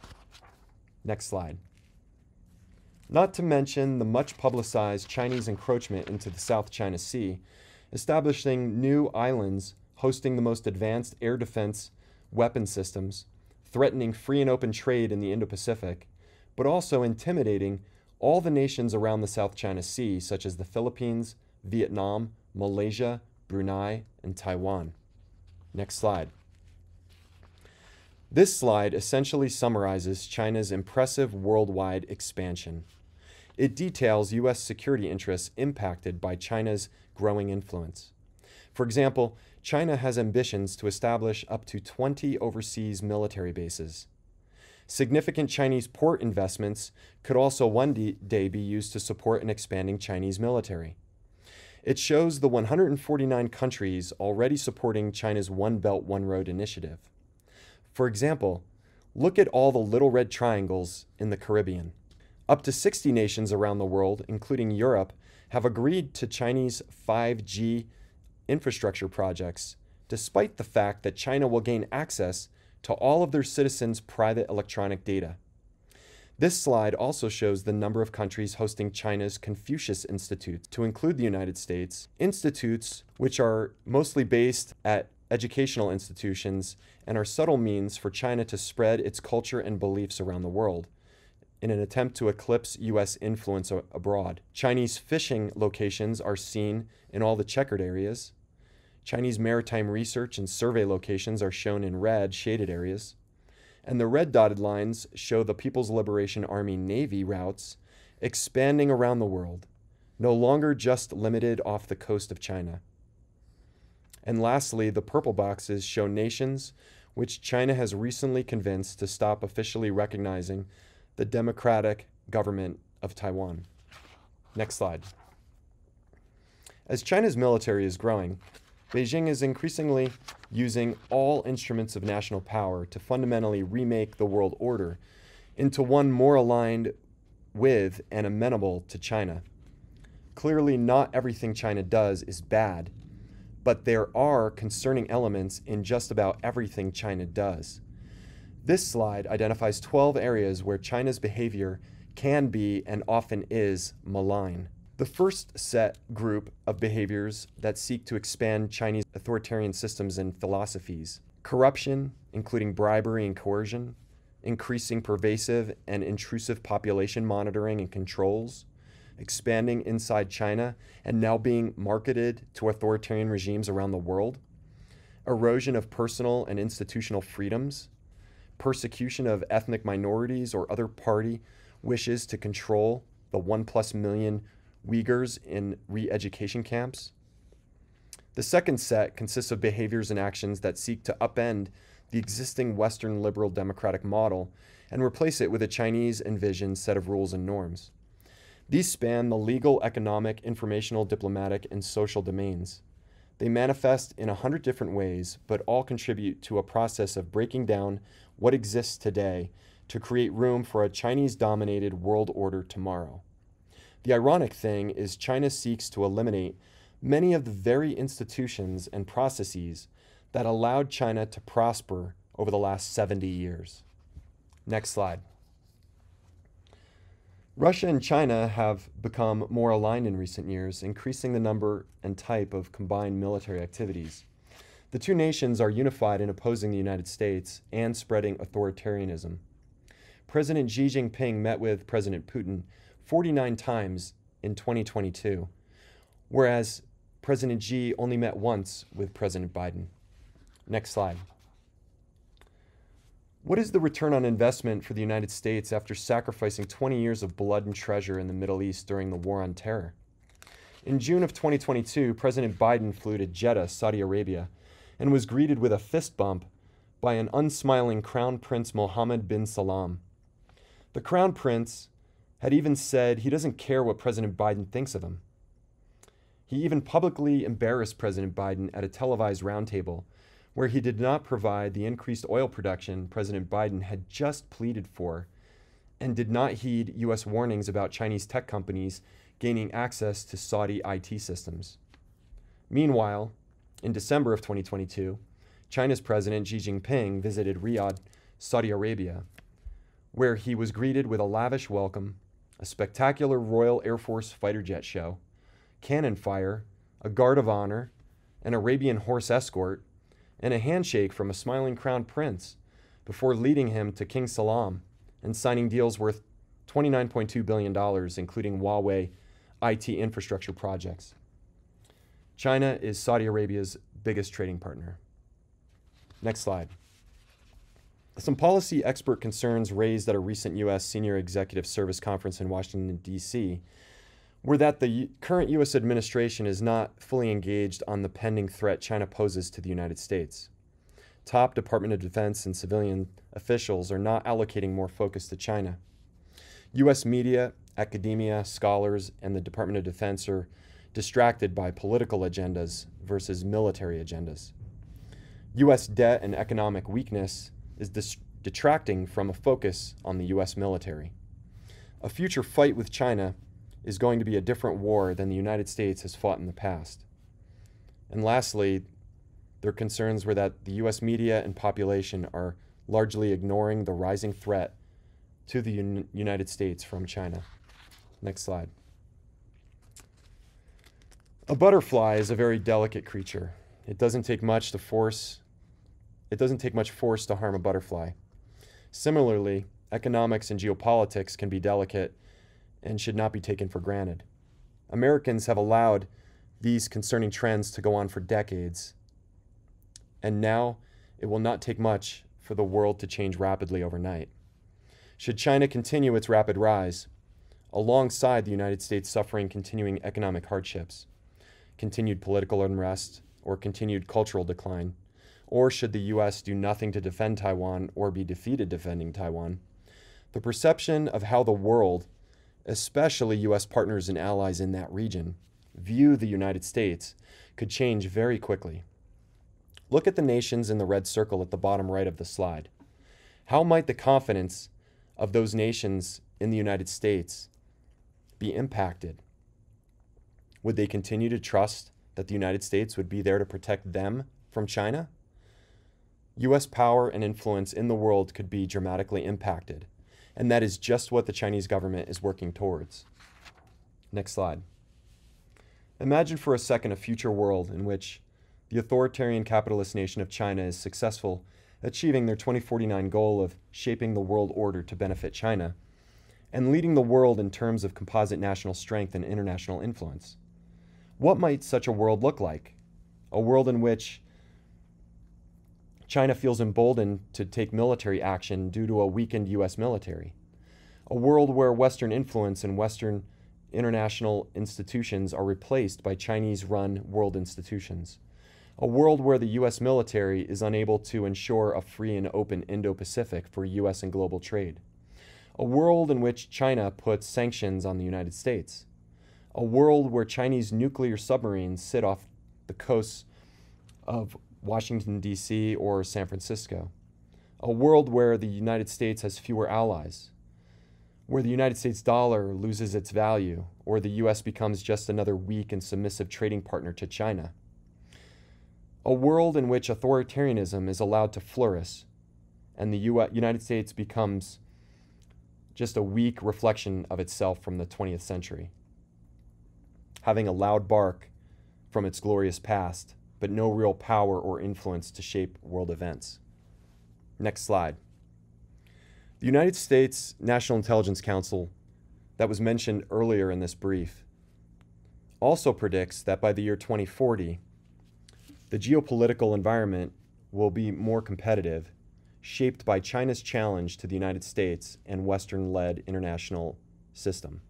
Next slide. Not to mention the much publicized Chinese encroachment into the South China Sea, establishing new islands hosting the most advanced air defense weapon systems, threatening free and open trade in the Indo-Pacific, but also intimidating all the nations around the South China Sea, such as the Philippines, Vietnam, Malaysia, Brunei, and Taiwan. Next slide. This slide essentially summarizes China's impressive worldwide expansion. It details U.S. security interests impacted by China's growing influence. For example, China has ambitions to establish up to 20 overseas military bases. Significant Chinese port investments could also one day be used to support an expanding Chinese military. It shows the 149 countries already supporting China's One Belt, One Road initiative. For example, look at all the little red triangles in the Caribbean. Up to 60 nations around the world, including Europe, have agreed to Chinese 5G infrastructure projects, despite the fact that China will gain access to all of their citizens' private electronic data. This slide also shows the number of countries hosting China's Confucius Institute, to include the United States, institutes which are mostly based at educational institutions and are subtle means for China to spread its culture and beliefs around the world in an attempt to eclipse U.S. influence abroad. Chinese fishing locations are seen in all the checkered areas. Chinese maritime research and survey locations are shown in red shaded areas. And the red dotted lines show the People's Liberation Army Navy routes expanding around the world, no longer just limited off the coast of China. And lastly, the purple boxes show nations which China has recently convinced to stop officially recognizing the democratic government of Taiwan. Next slide. As China's military is growing, Beijing is increasingly using all instruments of national power to fundamentally remake the world order into one more aligned with and amenable to China. Clearly, not everything China does is bad, but there are concerning elements in just about everything China does. This slide identifies 12 areas where China's behavior can be and often is malign. The first set group of behaviors that seek to expand Chinese authoritarian systems and philosophies: corruption, including bribery and coercion, increasing pervasive and intrusive population monitoring and controls, expanding inside China and now being marketed to authoritarian regimes around the world, erosion of personal and institutional freedoms, persecution of ethnic minorities or other party wishes to control the 1+ million Uyghurs in re-education camps. The second set consists of behaviors and actions that seek to upend the existing Western liberal democratic model and replace it with a Chinese envisioned set of rules and norms. These span the legal, economic, informational, diplomatic, and social domains. They manifest in 100 different ways, but all contribute to a process of breaking down what exists today to create room for a Chinese-dominated world order tomorrow. The ironic thing is China seeks to eliminate many of the very institutions and processes that allowed China to prosper over the last 70 years. Next slide. Russia and China have become more aligned in recent years, increasing the number and type of combined military activities. The two nations are unified in opposing the United States and spreading authoritarianism. President Xi Jinping met with President Putin 49 times in 2022, whereas President Xi only met once with President Biden. Next slide. What is the return on investment for the United States after sacrificing 20 years of blood and treasure in the Middle East during the War on Terror? In June of 2022, President Biden flew to Jeddah, Saudi Arabia, and was greeted with a fist bump by an unsmiling Crown Prince Mohammed bin Salman. The Crown Prince had even said he doesn't care what President Biden thinks of him. He even publicly embarrassed President Biden at a televised roundtable where he did not provide the increased oil production President Biden had just pleaded for and did not heed U.S. warnings about Chinese tech companies gaining access to Saudi IT systems. Meanwhile, in December of 2022, China's President Xi Jinping visited Riyadh, Saudi Arabia, where he was greeted with a lavish welcome, a spectacular Royal Air Force fighter jet show, cannon fire, a guard of honor, an Arabian horse escort, and a handshake from a smiling crown prince before leading him to King Salam and signing deals worth $29.2 billion, including Huawei IT infrastructure projects. China is Saudi Arabia's biggest trading partner. Next slide. Some policy expert concerns raised at a recent U.S. Senior Executive Service Conference in Washington, D.C., were that the current U.S. administration is not fully engaged on the pending threat China poses to the United States. Top Department of Defense and civilian officials are not allocating more focus to China. U.S. media, academia, scholars, and the Department of Defense are distracted by political agendas versus military agendas. U.S. debt and economic weakness is detracting from a focus on the U.S. military. A future fight with China is going to be a different war than the United States has fought in the past. And lastly, their concerns were that the U.S. media and population are largely ignoring the rising threat to the United States from China. Next slide. A butterfly is a very delicate creature. It doesn't take much force to harm a butterfly. Similarly, economics and geopolitics can be delicate and should not be taken for granted. Americans have allowed these concerning trends to go on for decades, and now it will not take much for the world to change rapidly overnight. Should China continue its rapid rise, alongside the United States suffering continuing economic hardships, continued political unrest, or continued cultural decline, or should the U.S. do nothing to defend Taiwan or be defeated defending Taiwan, the perception of how the world, especially U.S. partners and allies in that region, view the United States could change very quickly. Look at the nations in the red circle at the bottom right of the slide. How might the confidence of those nations in the United States be impacted? Would they continue to trust that the United States would be there to protect them from China? U.S. power and influence in the world could be dramatically impacted, and that is just what the Chinese government is working towards. Next slide. Imagine for a second a future world in which the authoritarian capitalist nation of China is successful, achieving their 2049 goal of shaping the world order to benefit China, and leading the world in terms of composite national strength and international influence. What might such a world look like? A world in which China feels emboldened to take military action due to a weakened U.S. military. A world where Western influence and Western international institutions are replaced by Chinese-run world institutions. A world where the U.S. military is unable to ensure a free and open Indo-Pacific for U.S. and global trade. A world in which China puts sanctions on the United States. A world where Chinese nuclear submarines sit off the coasts of Washington, D.C. or San Francisco. A world where the United States has fewer allies. Where the United States dollar loses its value, or the U.S. becomes just another weak and submissive trading partner to China. A world in which authoritarianism is allowed to flourish, and the United States becomes just a weak reflection of itself from the 20th century, having a loud bark from its glorious past, but no real power or influence to shape world events. Next slide. The United States National Intelligence Council, that was mentioned earlier in this brief, also predicts that by the year 2040, the geopolitical environment will be more competitive, shaped by China's challenge to the United States and Western-led international system.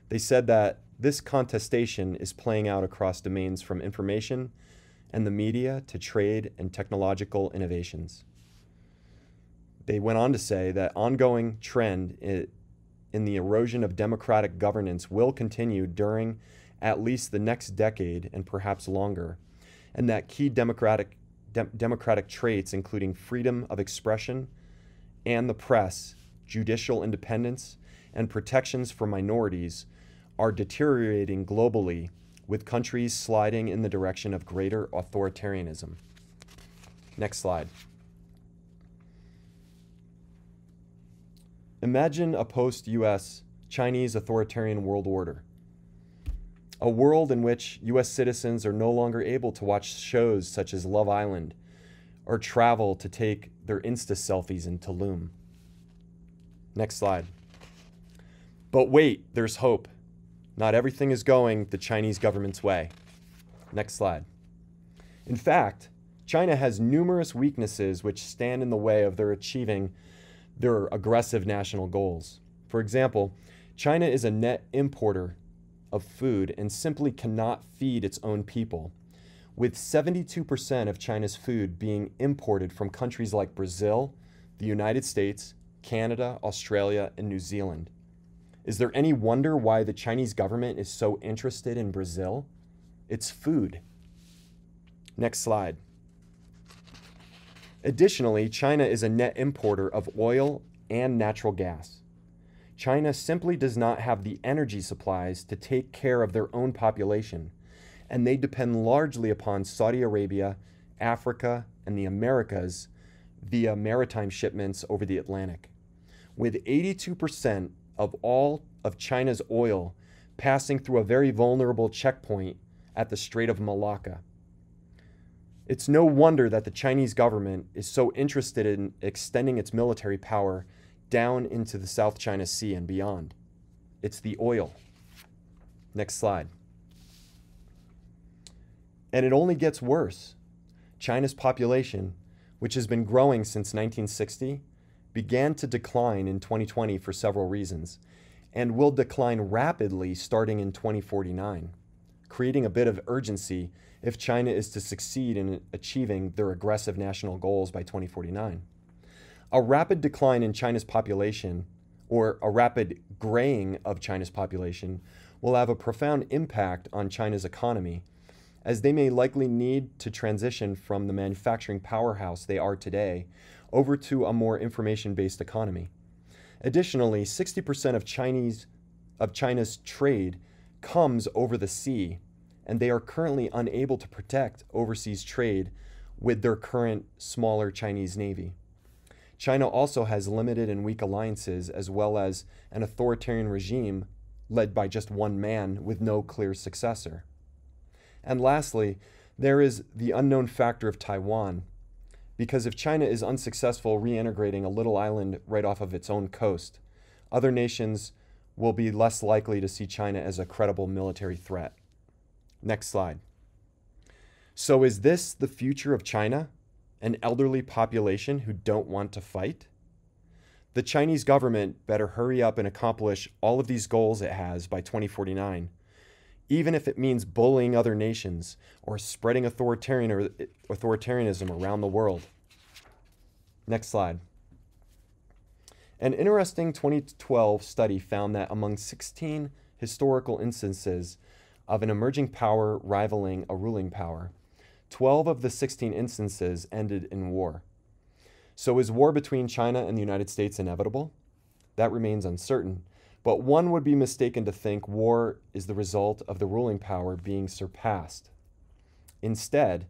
They said that this contestation is playing out across domains from information and the media to trade and technological innovations. They went on to say that ongoing trend in the erosion of democratic governance will continue during at least the next decade and perhaps longer, and that key democratic traits, including freedom of expression and the press, judicial independence, and protections for minorities, are deteriorating globally, with countries sliding in the direction of greater authoritarianism. Next slide. Imagine a post-US Chinese authoritarian world order. A world in which US citizens are no longer able to watch shows such as Love Island or travel to take their Insta selfies in Tulum. Next slide. But wait, there's hope. Not everything is going the Chinese government's way. Next slide. In fact, China has numerous weaknesses which stand in the way of their achieving their aggressive national goals. For example, China is a net importer of food and simply cannot feed its own people, with 72% of China's food being imported from countries like Brazil, the United States, Canada, Australia, and New Zealand. Is there any wonder why the Chinese government is so interested in Brazil? It's food. Next slide. Additionally, China is a net importer of oil and natural gas. China simply does not have the energy supplies to take care of their own population, and they depend largely upon Saudi Arabia, Africa, and the Americas via maritime shipments over the Atlantic, with 82% of all of China's oil passing through a very vulnerable checkpoint at the Strait of Malacca. It's no wonder that the Chinese government is so interested in extending its military power down into the South China Sea and beyond. It's the oil. Next slide. And it only gets worse. China's population, which has been growing since 1960, began to decline in 2020 for several reasons, and will decline rapidly starting in 2049, creating a bit of urgency if China is to succeed in achieving their aggressive national goals by 2049. A rapid decline in China's population, or a rapid graying of China's population, will have a profound impact on China's economy, as they may likely need to transition from the manufacturing powerhouse they are today over to a more information-based economy. Additionally, 60% of China's trade comes over the sea, and they are currently unable to protect overseas trade with their current smaller Chinese navy. China also has limited and weak alliances, as well as an authoritarian regime led by just one man with no clear successor. And lastly, there is the unknown factor of Taiwan, because if China is unsuccessful reintegrating a little island right off of its own coast, other nations will be less likely to see China as a credible military threat. Next slide. So is this the future of China? An elderly population who don't want to fight? The Chinese government better hurry up and accomplish all of these goals it has by 2049, even if it means bullying other nations or spreading authoritarianism around the world. Next slide. An interesting 2012 study found that among 16 historical instances of an emerging power rivaling a ruling power, 12 of the 16 instances ended in war. So is war between China and the United States inevitable? That remains uncertain, but one would be mistaken to think war is the result of the ruling power being surpassed. Instead,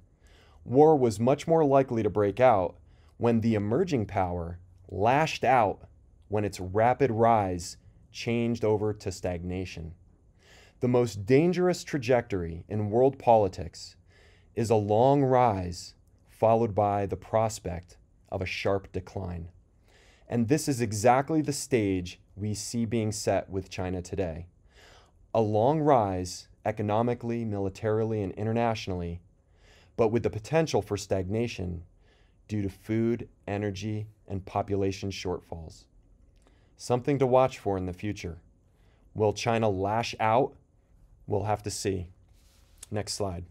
war was much more likely to break out when the emerging power lashed out when its rapid rise changed over to stagnation. The most dangerous trajectory in world politics is a long rise followed by the prospect of a sharp decline. And this is exactly the stage we see being set with China today. A long rise economically, militarily, and internationally, but with the potential for stagnation due to food, energy, and population shortfalls. Something to watch for in the future. Will China lash out? We'll have to see. Next slide.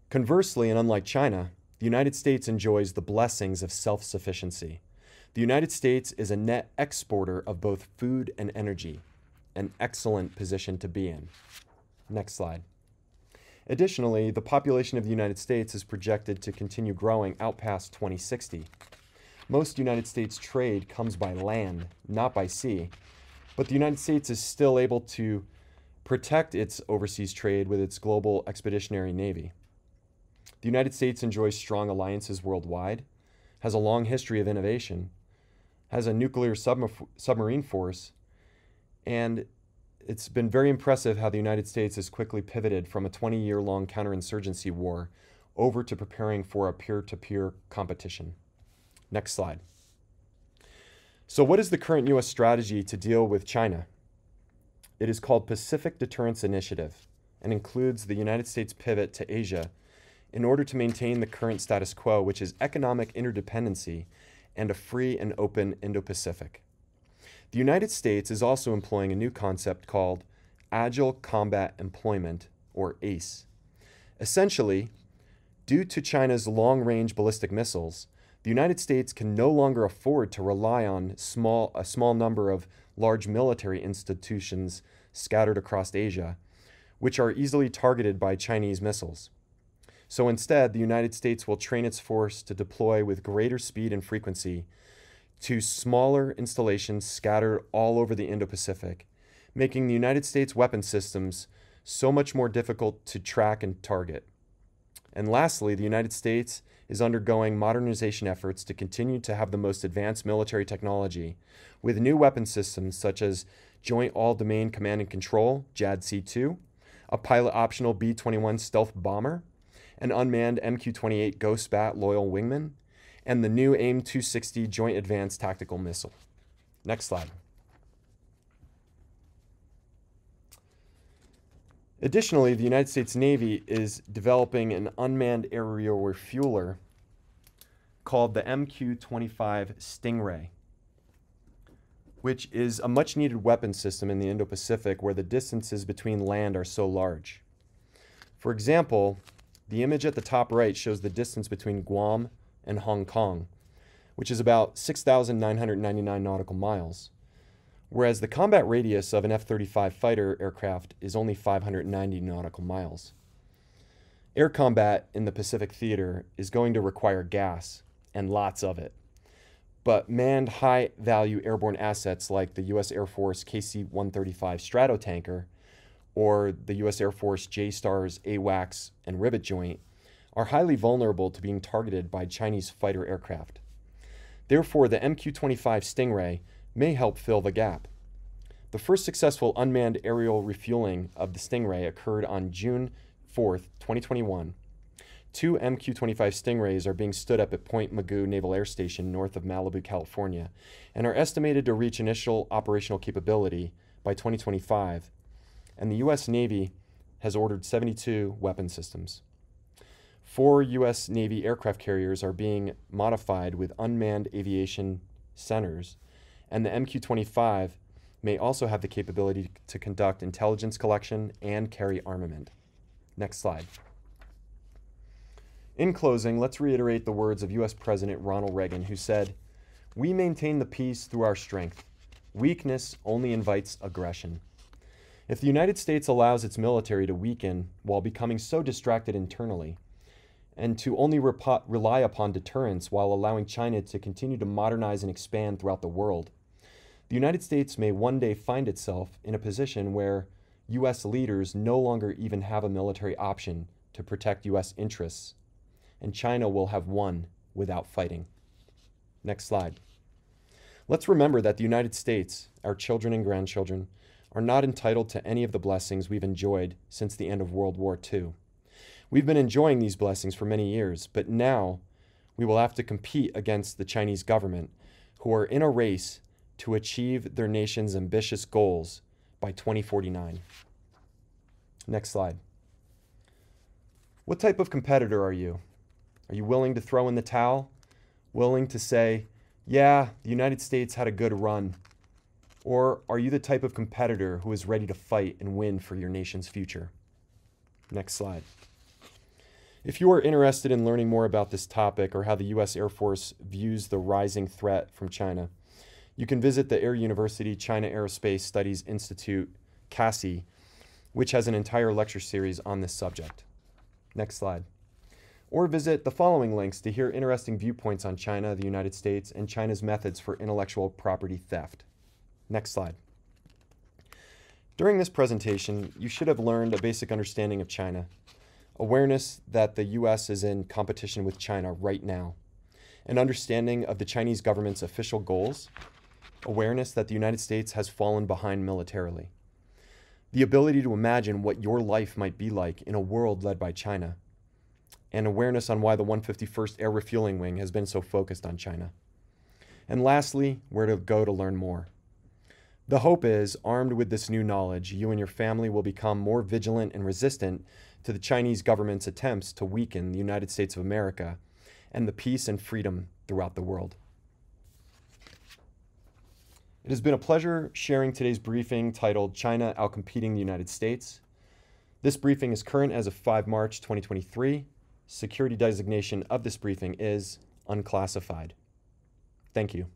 Conversely, and unlike China, the United States enjoys the blessings of self-sufficiency. The United States is a net exporter of both food and energy, an excellent position to be in. Next slide. Additionally, the population of the United States is projected to continue growing out past 2060. Most United States trade comes by land, not by sea, but the United States is still able to protect its overseas trade with its global expeditionary navy. The United States enjoys strong alliances worldwide, has a long history of innovation, has a nuclear submarine force, and it's been very impressive how the United States has quickly pivoted from a 20-year-long counterinsurgency war over to preparing for a peer-to-peer competition. Next slide. So what is the current U.S. strategy to deal with China? It is called Pacific Deterrence Initiative and includes the United States pivot to Asia in order to maintain the current status quo, which is economic interdependency and a free and open Indo-Pacific. The United States is also employing a new concept called Agile Combat Employment, or ACE. Essentially, due to China's long-range ballistic missiles, the United States can no longer afford to rely on a small number of large military institutions scattered across Asia, which are easily targeted by Chinese missiles. So instead, the United States will train its force to deploy with greater speed and frequency to smaller installations scattered all over the Indo-Pacific, making the United States weapon systems so much more difficult to track and target. And lastly, the United States is undergoing modernization efforts to continue to have the most advanced military technology with new weapon systems such as Joint All-Domain Command and Control, JADC-2, a pilot-optional B-21 stealth bomber, an unmanned MQ-28 Ghost Bat Loyal Wingman, and the new AIM-260 Joint Advanced Tactical Missile. Next slide. Additionally, the United States Navy is developing an unmanned aerial refueler called the MQ-25 Stingray, which is a much-needed weapon system in the Indo-Pacific where the distances between land are so large. For example, the image at the top right shows the distance between Guam and Hong Kong, which is about 6,999 nautical miles, whereas the combat radius of an F-35 fighter aircraft is only 590 nautical miles. Air combat in the Pacific theater is going to require gas, and lots of it. But manned high-value airborne assets like the U.S. Air Force KC-135 Stratotanker or the U.S. Air Force J-STARS AWACS and Rivet Joint are highly vulnerable to being targeted by Chinese fighter aircraft. Therefore, the MQ-25 Stingray may help fill the gap. The first successful unmanned aerial refueling of the Stingray occurred on June 4th, 2021. 2 MQ-25 Stingrays are being stood up at Point Mugu Naval Air Station north of Malibu, California, and are estimated to reach initial operational capability by 2025, and the U.S. Navy has ordered 72 weapon systems. 4 U.S. Navy aircraft carriers are being modified with unmanned aviation centers, and the MQ-25 may also have the capability to conduct intelligence collection and carry armament. Next slide. In closing, let's reiterate the words of U.S. President Ronald Reagan, who said, "We maintain the peace through our strength. Weakness only invites aggression." If the United States allows its military to weaken while becoming so distracted internally, and to only rely upon deterrence while allowing China to continue to modernize and expand throughout the world, the United States may one day find itself in a position where U.S. leaders no longer even have a military option to protect U.S. interests, and China will have won without fighting. Next slide. Let's remember that the United States, our children and grandchildren, are not entitled to any of the blessings we've enjoyed since the end of World War II. We've been enjoying these blessings for many years, but now we will have to compete against the Chinese government, who are in a race to achieve their nation's ambitious goals by 2049. Next slide. What type of competitor are you? Are you willing to throw in the towel? Willing to say, yeah, the United States had a good run? Or are you the type of competitor who is ready to fight and win for your nation's future? Next slide. If you are interested in learning more about this topic or how the U.S. Air Force views the rising threat from China, you can visit the Air University China Aerospace Studies Institute, CASI, which has an entire lecture series on this subject. Next slide. Or visit the following links to hear interesting viewpoints on China, the United States, and China's methods for intellectual property theft. Next slide. During this presentation, you should have learned a basic understanding of China, awareness that the U.S. is in competition with China right now, an understanding of the Chinese government's official goals, awareness that the United States has fallen behind militarily, the ability to imagine what your life might be like in a world led by China, and awareness on why the 151st Air Refueling Wing has been so focused on China. And lastly, where to go to learn more. The hope is, armed with this new knowledge, you and your family will become more vigilant and resistant to the Chinese government's attempts to weaken the United States of America and the peace and freedom throughout the world. It has been a pleasure sharing today's briefing titled China Outcompeting the United States. This briefing is current as of 5 March 2023. Security designation of this briefing is Unclassified. Thank you.